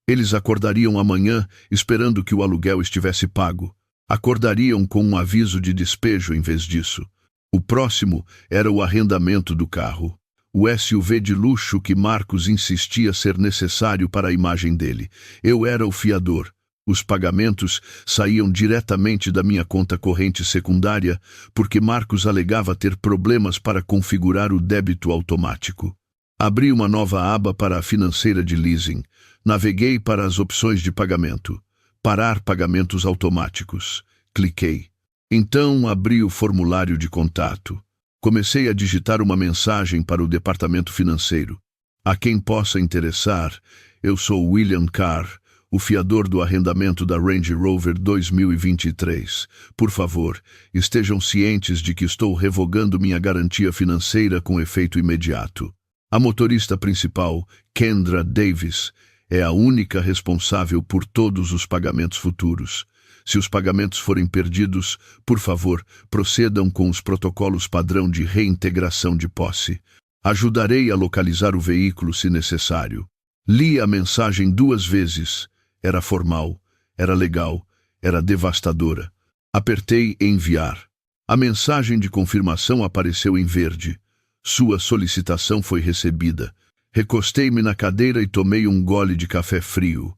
Eles acordariam amanhã esperando que o aluguel estivesse pago. Acordariam com um aviso de despejo em vez disso. O próximo era o arrendamento do carro. O SUV de luxo que Marcos insistia ser necessário para a imagem dele. Eu era o fiador. Os pagamentos saíam diretamente da minha conta corrente secundária porque Marcos alegava ter problemas para configurar o débito automático. Abri uma nova aba para a financeira de leasing. Naveguei para as opções de pagamento. Parar pagamentos automáticos. Cliquei. Então abri o formulário de contato. Comecei a digitar uma mensagem para o departamento financeiro. A quem possa interessar, eu sou William Carr, o fiador do arrendamento da Range Rover 2023. Por favor, estejam cientes de que estou revogando minha garantia financeira com efeito imediato. A motorista principal, Kendra Davis, é a única responsável por todos os pagamentos futuros. Se os pagamentos forem perdidos, por favor, procedam com os protocolos padrão de reintegração de posse. Ajudarei a localizar o veículo se necessário. Li a mensagem 2 vezes. Era formal, era legal, era devastadora. Apertei enviar. A mensagem de confirmação apareceu em verde. Sua solicitação foi recebida. Recostei-me na cadeira e tomei um gole de café frio.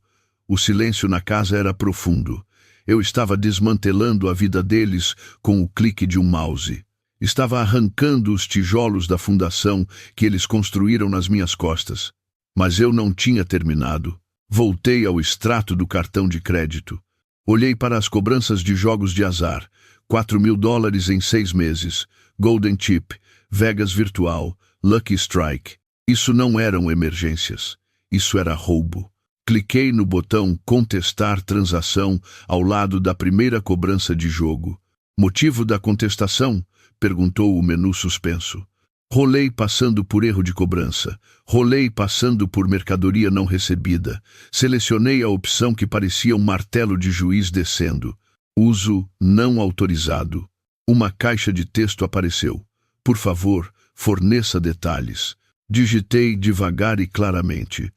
O silêncio na casa era profundo. Eu estava desmantelando a vida deles com o clique de um mouse. Estava arrancando os tijolos da fundação que eles construíram nas minhas costas. Mas eu não tinha terminado. Voltei ao extrato do cartão de crédito. Olhei para as cobranças de jogos de azar. $4.000 em 6 meses. Golden Chip, Vegas Virtual, Lucky Strike. Isso não eram emergências. Isso era roubo. Cliquei no botão Contestar transação ao lado da primeira cobrança de jogo. Motivo da contestação? Perguntou o menu suspenso. Rolei passando por erro de cobrança. Rolei passando por mercadoria não recebida. Selecionei a opção que parecia um martelo de juiz descendo. Uso não autorizado. Uma caixa de texto apareceu. Por favor, forneça detalhes. Digitei devagar e claramente.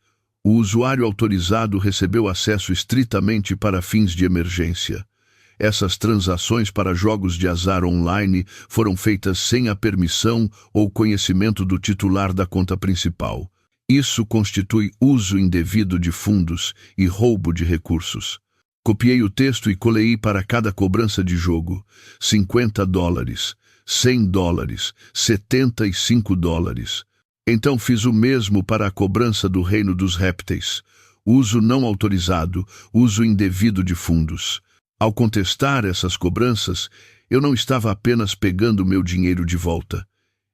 O usuário autorizado recebeu acesso estritamente para fins de emergência. Essas transações para jogos de azar online foram feitas sem a permissão ou conhecimento do titular da conta principal. Isso constitui uso indevido de fundos e roubo de recursos. Copiei o texto e colei para cada cobrança de jogo. $50, $100, $75. Então fiz o mesmo para a cobrança do Reino dos Répteis. Uso não autorizado, uso indevido de fundos. Ao contestar essas cobranças, eu não estava apenas pegando meu dinheiro de volta.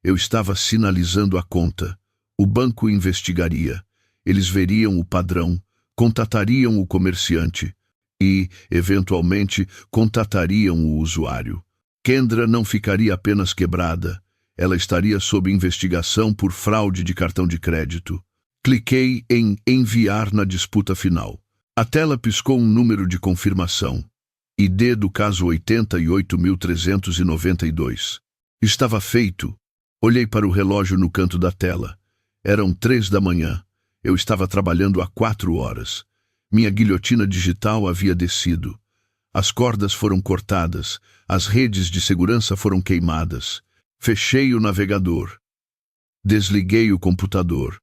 Eu estava sinalizando a conta. O banco investigaria. Eles veriam o padrão, contatariam o comerciante e, eventualmente, contatariam o usuário. Kendra não ficaria apenas quebrada. Ela estaria sob investigação por fraude de cartão de crédito. Cliquei em Enviar na disputa final. A tela piscou um número de confirmação. ID do caso 88.392. Estava feito. Olhei para o relógio no canto da tela. Eram 3 da manhã. Eu estava trabalhando há 4 horas. Minha guilhotina digital havia descido. As cordas foram cortadas. As redes de segurança foram queimadas. Fechei o navegador. Desliguei o computador.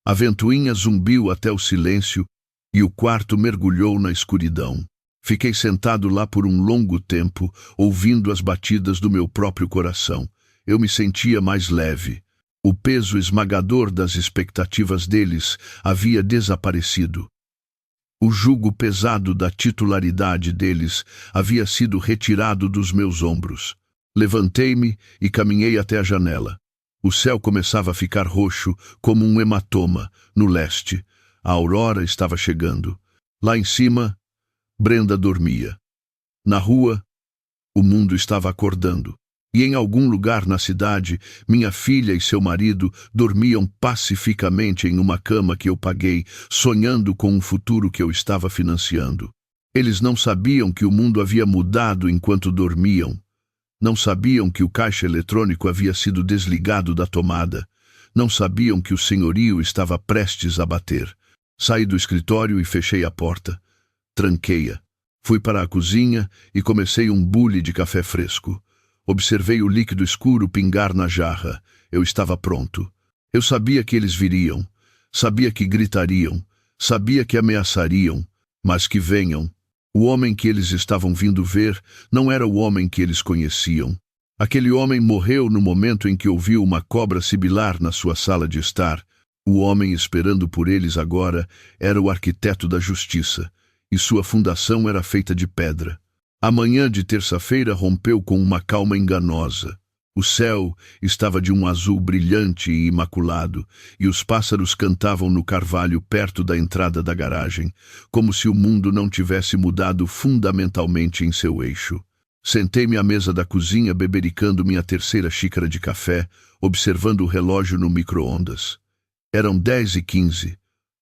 A ventoinha zumbiu até o silêncio e o quarto mergulhou na escuridão. Fiquei sentado lá por um longo tempo, ouvindo as batidas do meu próprio coração. Eu me sentia mais leve. O peso esmagador das expectativas deles havia desaparecido. O jugo pesado da titularidade deles havia sido retirado dos meus ombros. Levantei-me e caminhei até a janela. O céu começava a ficar roxo, como um hematoma, no leste. A aurora estava chegando. Lá em cima, Brenda dormia. Na rua, o mundo estava acordando. E em algum lugar na cidade, minha filha e seu marido dormiam pacificamente em uma cama que eu paguei, sonhando com um futuro que eu estava financiando. Eles não sabiam que o mundo havia mudado enquanto dormiam. Não sabiam que o caixa eletrônico havia sido desligado da tomada. Não sabiam que o senhorio estava prestes a bater. Saí do escritório e fechei a porta. Tranquei-a. Fui para a cozinha e comecei um bule de café fresco. Observei o líquido escuro pingar na jarra. Eu estava pronto. Eu sabia que eles viriam. Sabia que gritariam. Sabia que ameaçariam. Mas que venham. O homem que eles estavam vindo ver não era o homem que eles conheciam. Aquele homem morreu no momento em que ouviu uma cobra sibilar na sua sala de estar. O homem esperando por eles agora era o arquiteto da justiça, e sua fundação era feita de pedra. A manhã de terça-feira rompeu com uma calma enganosa. O céu estava de um azul brilhante e imaculado, e os pássaros cantavam no carvalho perto da entrada da garagem, como se o mundo não tivesse mudado fundamentalmente em seu eixo. Sentei-me à mesa da cozinha bebericando minha terceira xícara de café, observando o relógio no micro-ondas. Eram 10h15.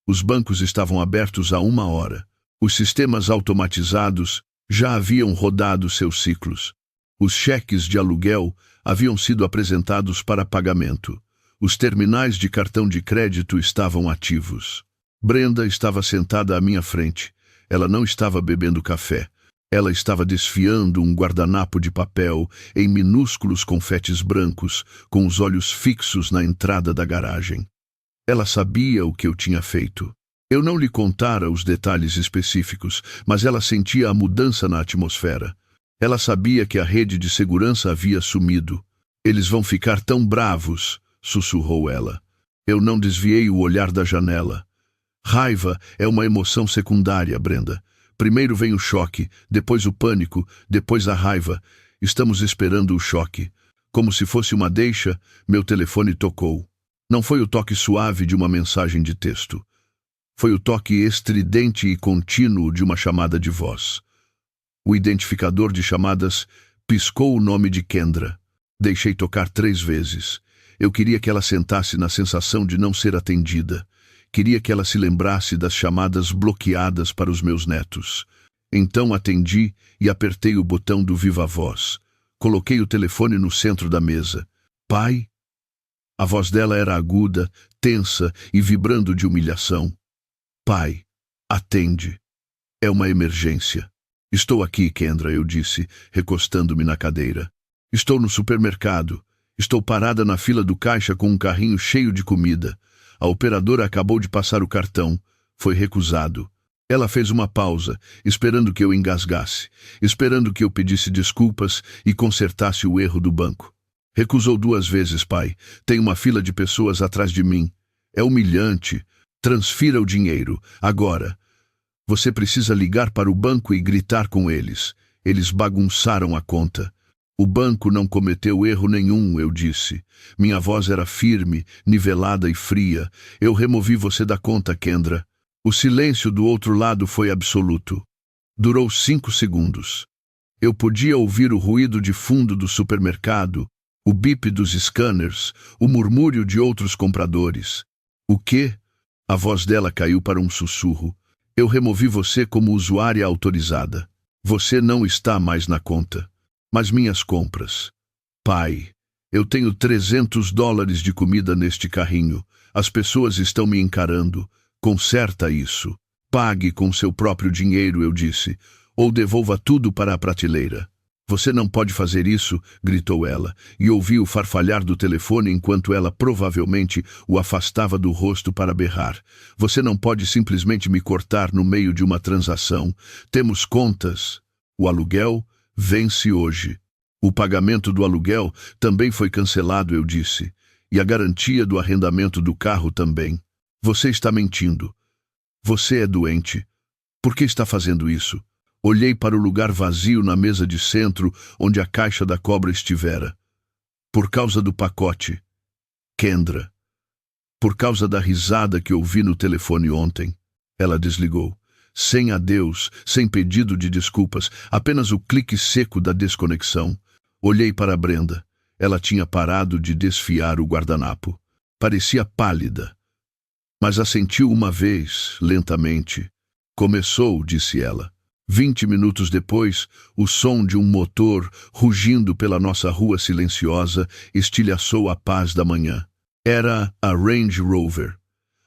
Os bancos estavam abertos há 1 hora. Os sistemas automatizados já haviam rodado seus ciclos. Os cheques de aluguel haviam sido apresentados para pagamento. Os terminais de cartão de crédito estavam ativos. Brenda estava sentada à minha frente. Ela não estava bebendo café. Ela estava desfiando um guardanapo de papel em minúsculos confetes brancos, com os olhos fixos na entrada da garagem. Ela sabia o que eu tinha feito. Eu não lhe contara os detalhes específicos, mas ela sentia a mudança na atmosfera. Ela sabia que a rede de segurança havia sumido. Eles vão ficar tão bravos, sussurrou ela. Eu não desviei o olhar da janela. Raiva é uma emoção secundária, Brenda. Primeiro vem o choque, depois o pânico, depois a raiva. Estamos esperando o choque. Como se fosse uma deixa, meu telefone tocou. Não foi o toque suave de uma mensagem de texto. Foi o toque estridente e contínuo de uma chamada de voz. O identificador de chamadas piscou o nome de Kendra. Deixei tocar 3 vezes. Eu queria que ela sentasse na sensação de não ser atendida. Queria que ela se lembrasse das chamadas bloqueadas para os meus netos. Então atendi e apertei o botão do Viva Voz. Coloquei o telefone no centro da mesa. Pai? A voz dela era aguda, tensa e vibrando de humilhação. Pai, atende. É uma emergência. Estou aqui, Kendra, eu disse, recostando-me na cadeira. Estou no supermercado. Estou parada na fila do caixa com um carrinho cheio de comida. A operadora acabou de passar o cartão. Foi recusado. Ela fez uma pausa, esperando que eu engasgasse, esperando que eu pedisse desculpas e consertasse o erro do banco. Recusou 2 vezes, pai. Tem uma fila de pessoas atrás de mim. É humilhante. Transfira o dinheiro, agora. Você precisa ligar para o banco e gritar com eles. Eles bagunçaram a conta. O banco não cometeu erro nenhum, eu disse. Minha voz era firme, nivelada e fria. Eu removi você da conta, Kendra. O silêncio do outro lado foi absoluto. Durou 5 segundos. Eu podia ouvir o ruído de fundo do supermercado, o bip dos scanners, o murmúrio de outros compradores. O quê? A voz dela caiu para um sussurro. Eu removi você como usuária autorizada. Você não está mais na conta. Mas minhas compras. Pai, eu tenho $300 de comida neste carrinho. As pessoas estão me encarando. Conserta isso. Pague com seu próprio dinheiro, eu disse, ou devolva tudo para a prateleira. Você não pode fazer isso, gritou ela, e ouvi o farfalhar do telefone enquanto ela provavelmente o afastava do rosto para berrar. Você não pode simplesmente me cortar no meio de uma transação. Temos contas. O aluguel vence hoje. O pagamento do aluguel também foi cancelado, eu disse, e a garantia do arrendamento do carro também. Você está mentindo. Você é doente. Por que está fazendo isso? Olhei para o lugar vazio na mesa de centro onde a caixa da cobra estivera. Por causa do pacote. Kendra. Por causa da risada que ouvi no telefone ontem. Ela desligou. Sem adeus, sem pedido de desculpas, apenas o clique seco da desconexão. Olhei para Brenda. Ela tinha parado de desfiar o guardanapo. Parecia pálida. Mas assentiu uma vez, lentamente. Começou, disse ela. 20 minutos depois, o som de um motor rugindo pela nossa rua silenciosa estilhaçou a paz da manhã. Era a Range Rover,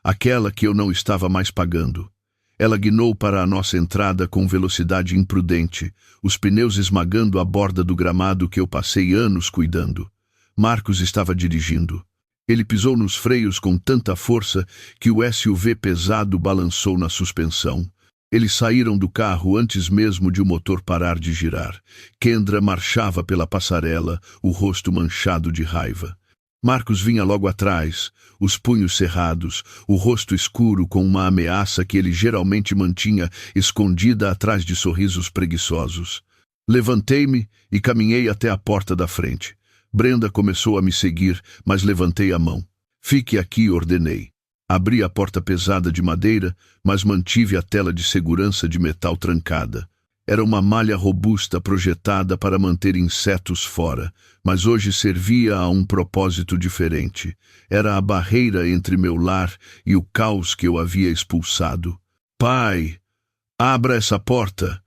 aquela que eu não estava mais pagando. Ela guinou para a nossa entrada com velocidade imprudente, os pneus esmagando a borda do gramado que eu passei anos cuidando. Marcos estava dirigindo. Ele pisou nos freios com tanta força que o SUV pesado balançou na suspensão. Eles saíram do carro antes mesmo de o motor parar de girar. Kendra marchava pela passarela, o rosto manchado de raiva. Marcos vinha logo atrás, os punhos cerrados, o rosto escuro com uma ameaça que ele geralmente mantinha escondida atrás de sorrisos preguiçosos. Levantei-me e caminhei até a porta da frente. Brenda começou a me seguir, mas levantei a mão. Fique aqui, ordenei. Abri a porta pesada de madeira, mas mantive a tela de segurança de metal trancada. Era uma malha robusta projetada para manter insetos fora, mas hoje servia a um propósito diferente. Era a barreira entre meu lar e o caos que eu havia expulsado. Pai, abra essa porta!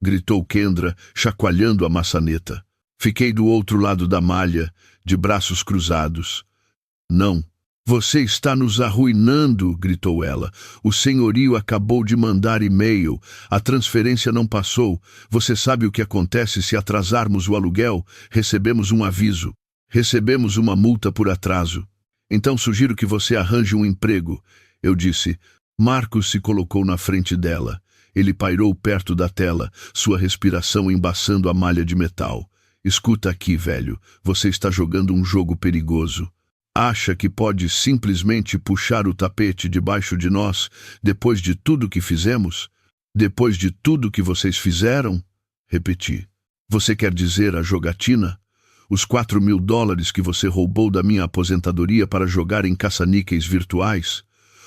Gritou Kendra, chacoalhando a maçaneta. Fiquei do outro lado da malha, de braços cruzados. Não. Você está nos arruinando, gritou ela. O senhorio acabou de mandar e-mail. A transferência não passou. Você sabe o que acontece se atrasarmos o aluguel? Recebemos um aviso. Recebemos uma multa por atraso. Então sugiro que você arranje um emprego. Eu disse, Marcos se colocou na frente dela. Ele pairou perto da tela, sua respiração embaçando a malha de metal. Escuta aqui, velho, você está jogando um jogo perigoso. Acha que pode simplesmente puxar o tapete debaixo de nós depois de tudo que fizemos? Depois de tudo que vocês fizeram? Repeti. Você quer dizer a jogatina? Os $4.000 que você roubou da minha aposentadoria para jogar em caça-níqueis virtuais?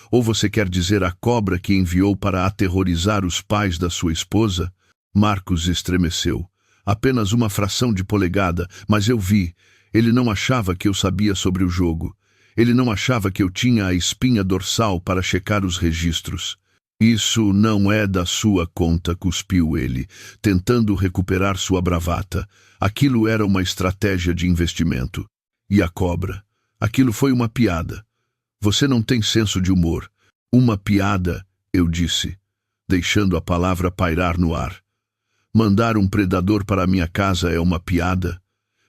Ou você quer dizer a cobra que enviou para aterrorizar os pais da sua esposa? Marcos estremeceu. Apenas uma fração de polegada, mas eu vi. Ele não achava que eu sabia sobre o jogo. Ele não achava que eu tinha a espinha dorsal para checar os registros. Isso não é da sua conta, cuspiu ele, tentando recuperar sua bravata. Aquilo era uma estratégia de investimento. E a cobra? Aquilo foi uma piada. Você não tem senso de humor. Uma piada, eu disse, deixando a palavra pairar no ar. Mandar um predador para a minha casa é uma piada?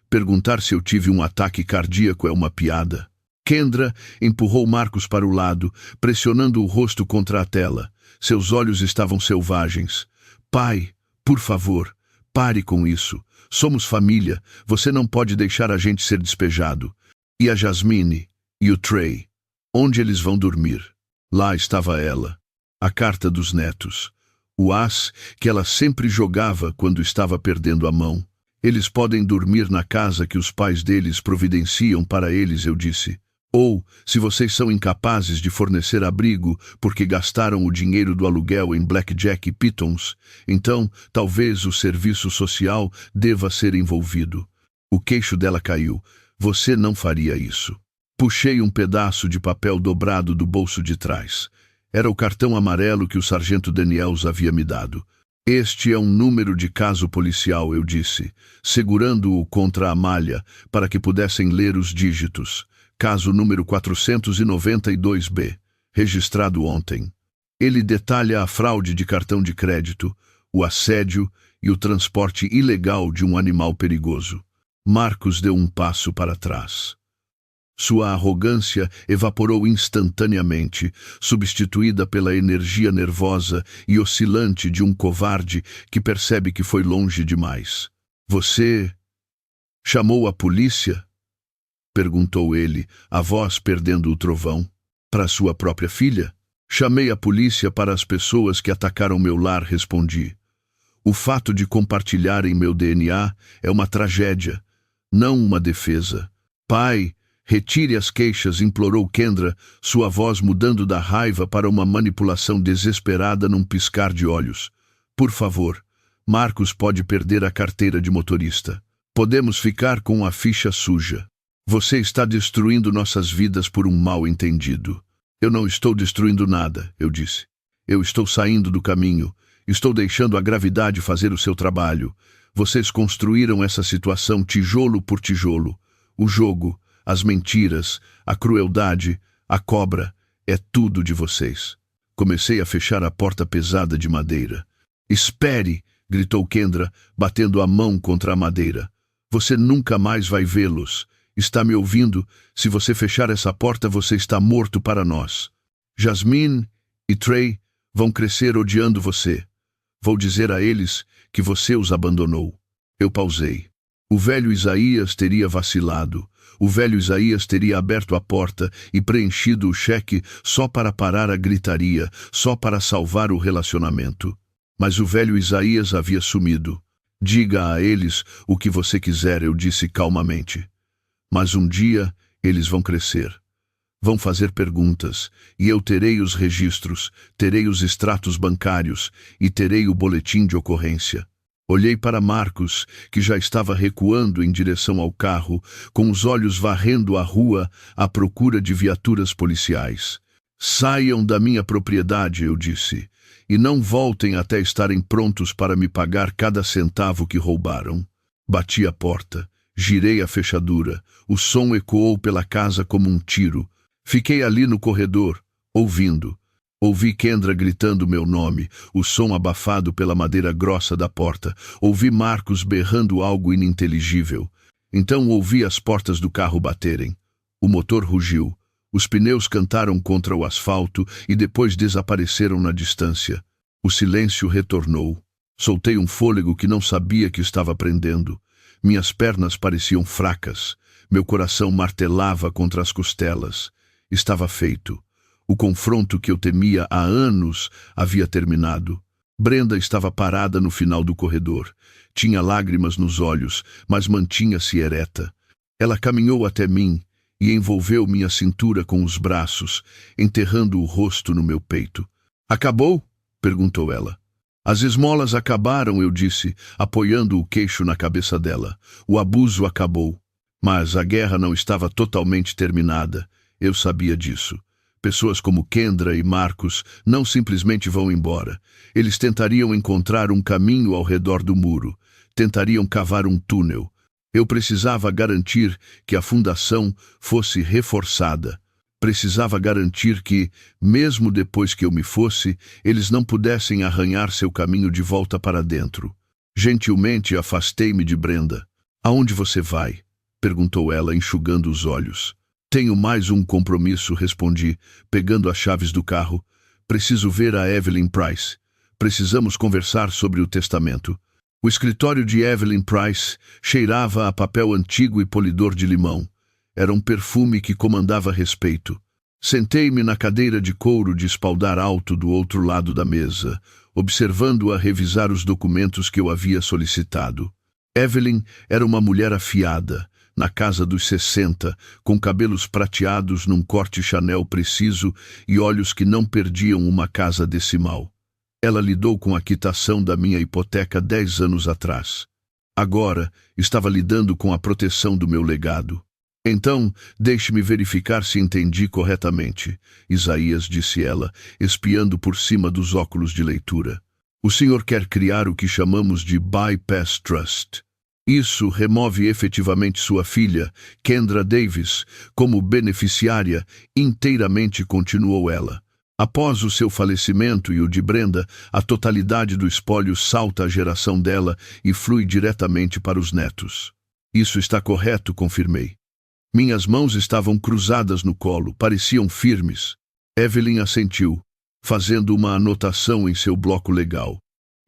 Perguntar se eu tive um ataque cardíaco é uma piada? Kendra empurrou Marcos para o lado, pressionando o rosto contra a tela. Seus olhos estavam selvagens. Pai, por favor, pare com isso. Somos família. Você não pode deixar a gente ser despejado. E a Jasmine? E o Trey? Onde eles vão dormir? Lá estava ela. A carta dos netos. O as que ela sempre jogava quando estava perdendo a mão. Eles podem dormir na casa que os pais deles providenciam para eles, eu disse. Ou, se vocês são incapazes de fornecer abrigo porque gastaram o dinheiro do aluguel em blackjack e pitons, então talvez o serviço social deva ser envolvido. O queixo dela caiu. Você não faria isso. Puxei um pedaço de papel dobrado do bolso de trás. Era o cartão amarelo que o sargento Daniels havia me dado. Este é um número de caso policial, eu disse, segurando-o contra a malha para que pudessem ler os dígitos. Caso número 492B, registrado ontem. Ele detalha a fraude de cartão de crédito, o assédio e o transporte ilegal de um animal perigoso. Marcos deu um passo para trás. Sua arrogância evaporou instantaneamente, substituída pela energia nervosa e oscilante de um covarde que percebe que foi longe demais. Você chamou a polícia? Perguntou ele, a voz perdendo o trovão. Para sua própria filha? Chamei a polícia para as pessoas que atacaram meu lar, respondi. O fato de compartilharem meu DNA é uma tragédia, não uma defesa. Pai, retire as queixas, implorou Kendra, sua voz mudando da raiva para uma manipulação desesperada num piscar de olhos. Por favor, Marcos pode perder a carteira de motorista. Podemos ficar com a ficha suja. Você está destruindo nossas vidas por um mal-entendido. Eu não estou destruindo nada, eu disse. Eu estou saindo do caminho. Estou deixando a gravidade fazer o seu trabalho. Vocês construíram essa situação tijolo por tijolo. O jogo, as mentiras, a crueldade, a cobra, é tudo de vocês. Comecei a fechar a porta pesada de madeira. Espere, gritou Kendra, batendo a mão contra a madeira. Você nunca mais vai vê-los. Está me ouvindo? Se você fechar essa porta, você está morto para nós. Jasmine e Trey vão crescer odiando você. Vou dizer a eles que você os abandonou. Eu pausei. O velho Isaías teria vacilado. O velho Isaías teria aberto a porta e preenchido o cheque só para parar a gritaria, só para salvar o relacionamento. Mas o velho Isaías havia sumido. Diga a eles o que você quiser, eu disse calmamente. Mas um dia eles vão crescer. Vão fazer perguntas, e eu terei os registros, terei os extratos bancários e terei o boletim de ocorrência. Olhei para Marcos, que já estava recuando em direção ao carro, com os olhos varrendo a rua à procura de viaturas policiais. Saiam da minha propriedade, eu disse, e não voltem até estarem prontos para me pagar cada centavo que roubaram. Bati a porta. Girei a fechadura. O som ecoou pela casa como um tiro. Fiquei ali no corredor, ouvindo. Ouvi Kendra gritando meu nome, o som abafado pela madeira grossa da porta. Ouvi Marcos berrando algo ininteligível. Então ouvi as portas do carro baterem. O motor rugiu. Os pneus cantaram contra o asfalto e depois desapareceram na distância. O silêncio retornou. Soltei um fôlego que não sabia que estava prendendo. Minhas pernas pareciam fracas. Meu coração martelava contra as costelas. Estava feito. O confronto que eu temia há anos havia terminado. Brenda estava parada no final do corredor. Tinha lágrimas nos olhos, mas mantinha-se ereta. Ela caminhou até mim e envolveu minha cintura com os braços, enterrando o rosto no meu peito. "Acabou?" perguntou ela. "As esmolas acabaram", eu disse, apoiando o queixo na cabeça dela. "O abuso acabou. Mas a guerra não estava totalmente terminada. Eu sabia disso. Pessoas como Kendra e Marcos não simplesmente vão embora. Eles tentariam encontrar um caminho ao redor do muro. Tentariam cavar um túnel. Eu precisava garantir que a fundação fosse reforçada. Precisava garantir que, mesmo depois que eu me fosse, eles não pudessem arranhar seu caminho de volta para dentro. Gentilmente afastei-me de Brenda. "Aonde você vai?" perguntou ela, enxugando os olhos. "Tenho mais um compromisso", respondi, pegando as chaves do carro. "Preciso ver a Evelyn Price. Precisamos conversar sobre o testamento." O escritório de Evelyn Price cheirava a papel antigo e polidor de limão. Era um perfume que comandava respeito. Sentei-me na cadeira de couro de espaldar alto do outro lado da mesa, observando-a revisar os documentos que eu havia solicitado. Evelyn era uma mulher afiada, na casa dos 60, com cabelos prateados num corte Chanel preciso e olhos que não perdiam uma casa decimal. Ela lidou com a quitação da minha hipoteca 10 anos atrás. Agora, estava lidando com a proteção do meu legado. "Então, deixe-me verificar se entendi corretamente", Isaías disse ela, espiando por cima dos óculos de leitura. "O senhor quer criar o que chamamos de Bypass Trust. Isso remove efetivamente sua filha, Kendra Davis, como beneficiária inteiramente", continuou ela. "Após o seu falecimento e o de Brenda, a totalidade do espólio salta à geração dela e flui diretamente para os netos." "Isso está correto", confirmei. Minhas mãos estavam cruzadas no colo, pareciam firmes. Evelyn assentiu, fazendo uma anotação em seu bloco legal.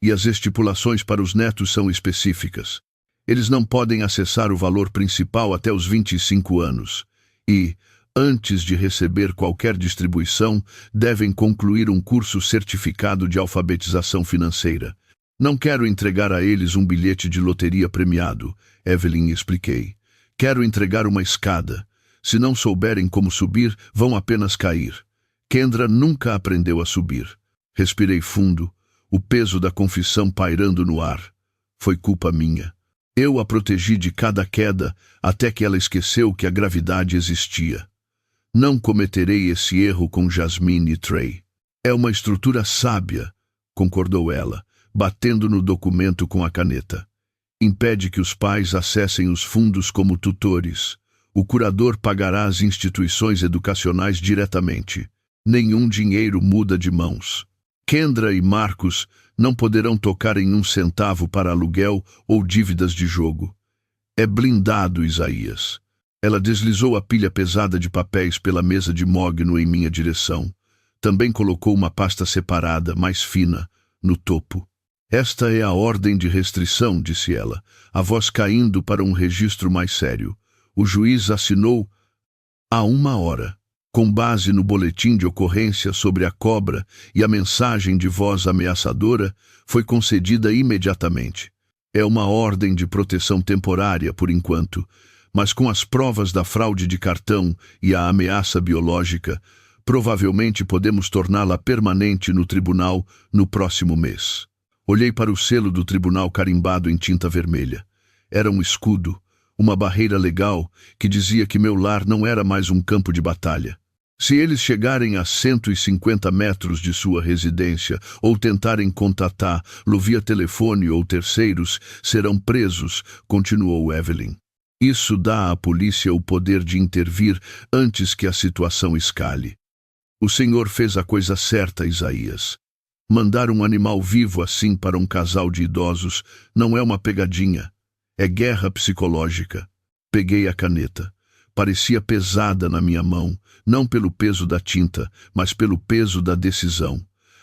"E as estipulações para os netos são específicas. Eles não podem acessar o valor principal até os 25 anos. E, antes de receber qualquer distribuição, devem concluir um curso certificado de alfabetização financeira. Não quero entregar a eles um bilhete de loteria premiado", Evelyn expliquei. "Quero entregar uma escada. Se não souberem como subir, vão apenas cair. Kendra nunca aprendeu a subir." Respirei fundo, o peso da confissão pairando no ar. Foi culpa minha. Eu a protegi de cada queda até que ela esqueceu que a gravidade existia. Não cometerei esse erro com Jasmine e Trey. "É uma estrutura sábia", concordou ela, batendo no documento com a caneta. "Impede que os pais acessem os fundos como tutores. O curador pagará as instituições educacionais diretamente. Nenhum dinheiro muda de mãos. Kendra e Marcos não poderão tocar em um centavo para aluguel ou dívidas de jogo. É blindado, Isaías." Ela deslizou a pilha pesada de papéis pela mesa de mogno em minha direção. Também colocou uma pasta separada, mais fina, no topo. "Esta é a ordem de restrição", disse ela, a voz caindo para um registro mais sério. "O juiz assinou há 1 hora. Com base no boletim de ocorrência sobre a cobra e a mensagem de voz ameaçadora, foi concedida imediatamente. É uma ordem de proteção temporária, por enquanto, mas com as provas da fraude de cartão e a ameaça biológica, provavelmente podemos torná-la permanente no tribunal no próximo mês." Olhei para o selo do tribunal carimbado em tinta vermelha. Era um escudo, uma barreira legal que dizia que meu lar não era mais um campo de batalha. "Se eles chegarem a 150 metros de sua residência ou tentarem contatá-lo via telefone ou terceiros, serão presos", continuou Evelyn. "Isso dá à polícia o poder de intervir antes que a situação escale." "O senhor fez a coisa certa, Isaías. Mandar um animal vivo assim para um casal de idosos não é uma pegadinha. É guerra psicológica." Peguei a caneta. parecia pesada na minha mão, não pelo peso da tinta, mas pelo peso da decisão.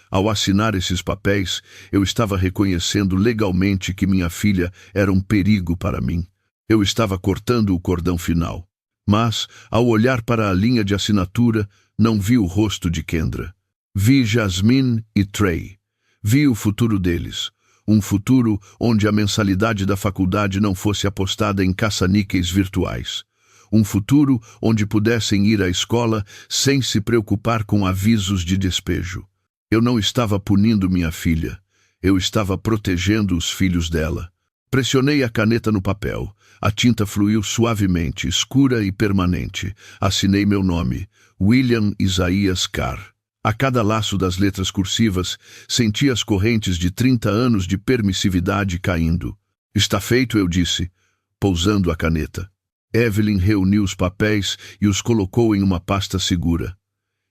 Ao assinar esses papéis, eu estava reconhecendo legalmente que minha filha era um perigo para mim. Eu estava cortando o cordão final. Mas, ao olhar para a linha de assinatura, não vi o rosto de Kendra. Vi Jasmine e Trey. Vi o futuro deles. Um futuro onde a mensalidade da faculdade não fosse apostada em caça-níqueis virtuais. Um futuro onde pudessem ir à escola sem se preocupar com avisos de despejo. Eu não estava punindo minha filha. Eu estava protegendo os filhos dela. Pressionei a caneta no papel. A tinta fluiu suavemente, escura e permanente. Assinei meu nome, William Isaías Carr. A cada laço das letras cursivas, senti as correntes de 30 anos de permissividade caindo. Está feito, eu disse, pousando a caneta. Evelyn reuniu os papéis e os colocou em uma pasta segura.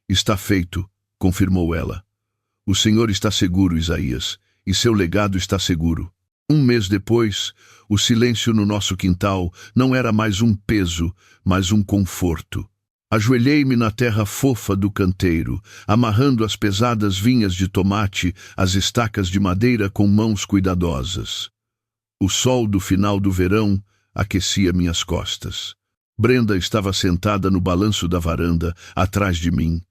Está feito, confirmou ela. O senhor está seguro, Isaías, e seu legado está seguro. Um mês depois, o silêncio no nosso quintal não era mais um peso, mas um conforto. Ajoelhei-me na terra fofa do canteiro, amarrando as pesadas vinhas de tomate às estacas de madeira com mãos cuidadosas. O sol do final do verão aquecia minhas costas. Brenda estava sentada no balanço da varanda, atrás de mim.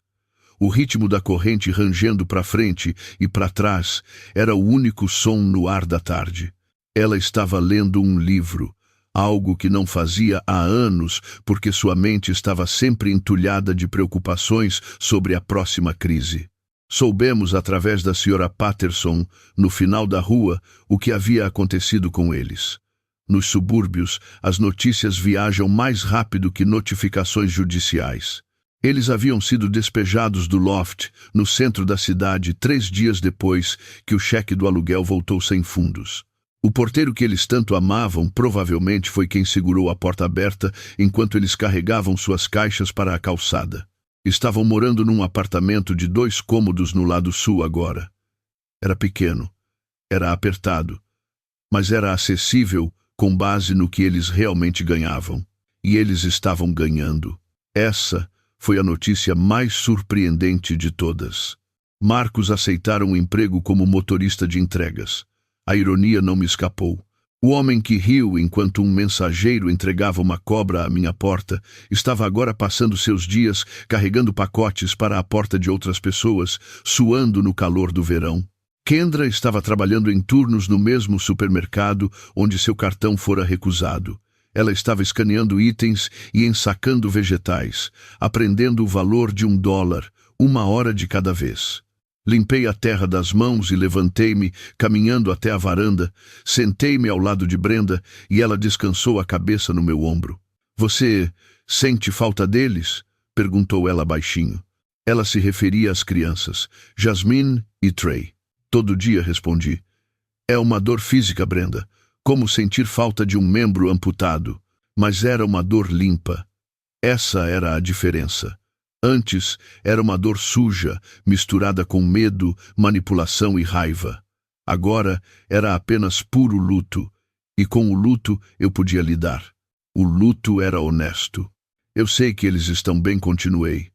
O ritmo da corrente rangendo para frente e para trás era o único som no ar da tarde. Ela estava lendo um livro, algo que não fazia há anos, porque sua mente estava sempre entulhada de preocupações sobre a próxima crise. Soubemos, através da Sra. Patterson, no final da rua, o que havia acontecido com eles. Nos subúrbios, as notícias viajam mais rápido que notificações judiciais. Eles haviam sido despejados do loft, no centro da cidade, 3 dias depois que o cheque do aluguel voltou sem fundos. O porteiro que eles tanto amavam provavelmente foi quem segurou a porta aberta enquanto eles carregavam suas caixas para a calçada. Estavam morando num apartamento de 2 cômodos no lado sul agora. Era pequeno, era apertado, mas era acessível com base no que eles realmente ganhavam. E eles estavam ganhando. Essa foi a notícia mais surpreendente de todas. Marcos aceitara um emprego como motorista de entregas. A ironia não me escapou. O homem que riu enquanto um mensageiro entregava uma cobra à minha porta estava agora passando seus dias carregando pacotes para a porta de outras pessoas, suando no calor do verão. Kendra estava trabalhando em turnos no mesmo supermercado onde seu cartão fora recusado. Ela estava escaneando itens e ensacando vegetais, aprendendo o valor de $1, 1 hora de cada vez. Limpei a terra das mãos e levantei-me, caminhando até a varanda. Sentei-me ao lado de Brenda e ela descansou a cabeça no meu ombro. Você sente falta deles? Perguntou ela baixinho. Ela se referia às crianças, Jasmine e Trey. Todo dia, respondi. É uma dor física, Brenda, como sentir falta de um membro amputado. Mas era uma dor limpa. Essa era a diferença. Antes, era uma dor suja, misturada com medo, manipulação e raiva. Agora, era apenas puro luto, e com o luto eu podia lidar. O luto era honesto. Eu sei que eles estão bem, continuei.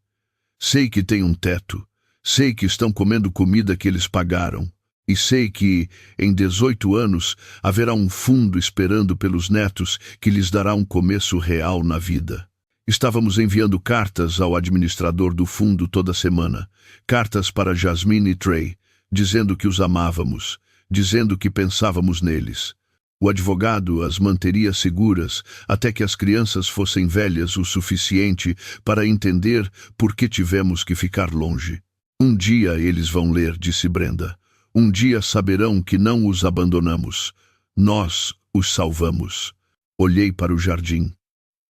Sei que têm um teto. Sei que estão comendo comida que eles pagaram. E sei que, em 18 anos, haverá um fundo esperando pelos netos que lhes dará um começo real na vida. Estávamos enviando cartas ao administrador do fundo toda semana, cartas para Jasmine e Trey, dizendo que os amávamos, dizendo que pensávamos neles. O advogado as manteria seguras até que as crianças fossem velhas o suficiente para entender por que tivemos que ficar longe. Um dia eles vão ler, disse Brenda. Um dia saberão que não os abandonamos. Nós os salvamos. Olhei para o jardim.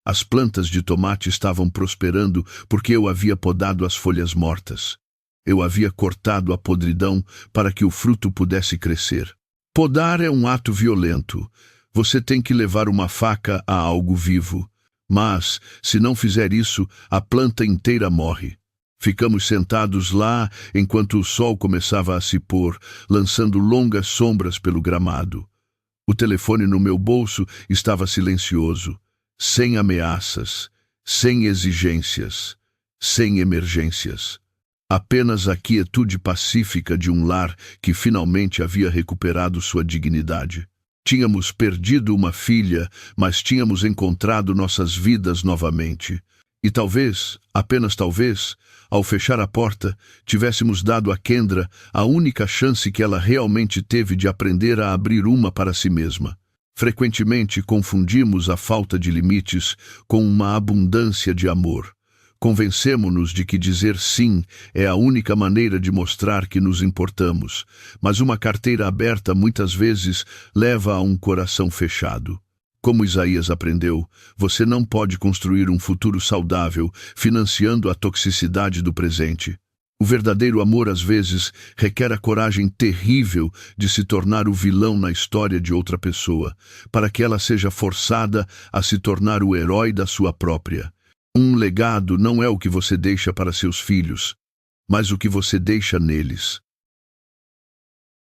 As plantas de tomate estavam prosperando porque eu havia podado as folhas mortas. Eu havia cortado a podridão para que o fruto pudesse crescer. Podar é um ato violento. Você tem que levar uma faca a algo vivo. Mas, se não fizer isso, a planta inteira morre. Ficamos sentados lá enquanto o sol começava a se pôr, lançando longas sombras pelo gramado. O telefone no meu bolso estava silencioso. Sem ameaças, sem exigências, sem emergências. Apenas a quietude pacífica de um lar que finalmente havia recuperado sua dignidade. Tínhamos perdido uma filha, mas tínhamos encontrado nossas vidas novamente. E talvez, apenas talvez, ao fechar a porta, tivéssemos dado a Kendra a única chance que ela realmente teve de aprender a abrir uma para si mesma. Frequentemente confundimos a falta de limites com uma abundância de amor. Convencemo-nos de que dizer sim é a única maneira de mostrar que nos importamos, mas uma carteira aberta muitas vezes leva a um coração fechado. Como Isaías aprendeu, você não pode construir um futuro saudável financiando a toxicidade do presente. O verdadeiro amor, às vezes, requer a coragem terrível de se tornar o vilão na história de outra pessoa, para que ela seja forçada a se tornar o herói da sua própria. Um legado não é o que você deixa para seus filhos, mas o que você deixa neles.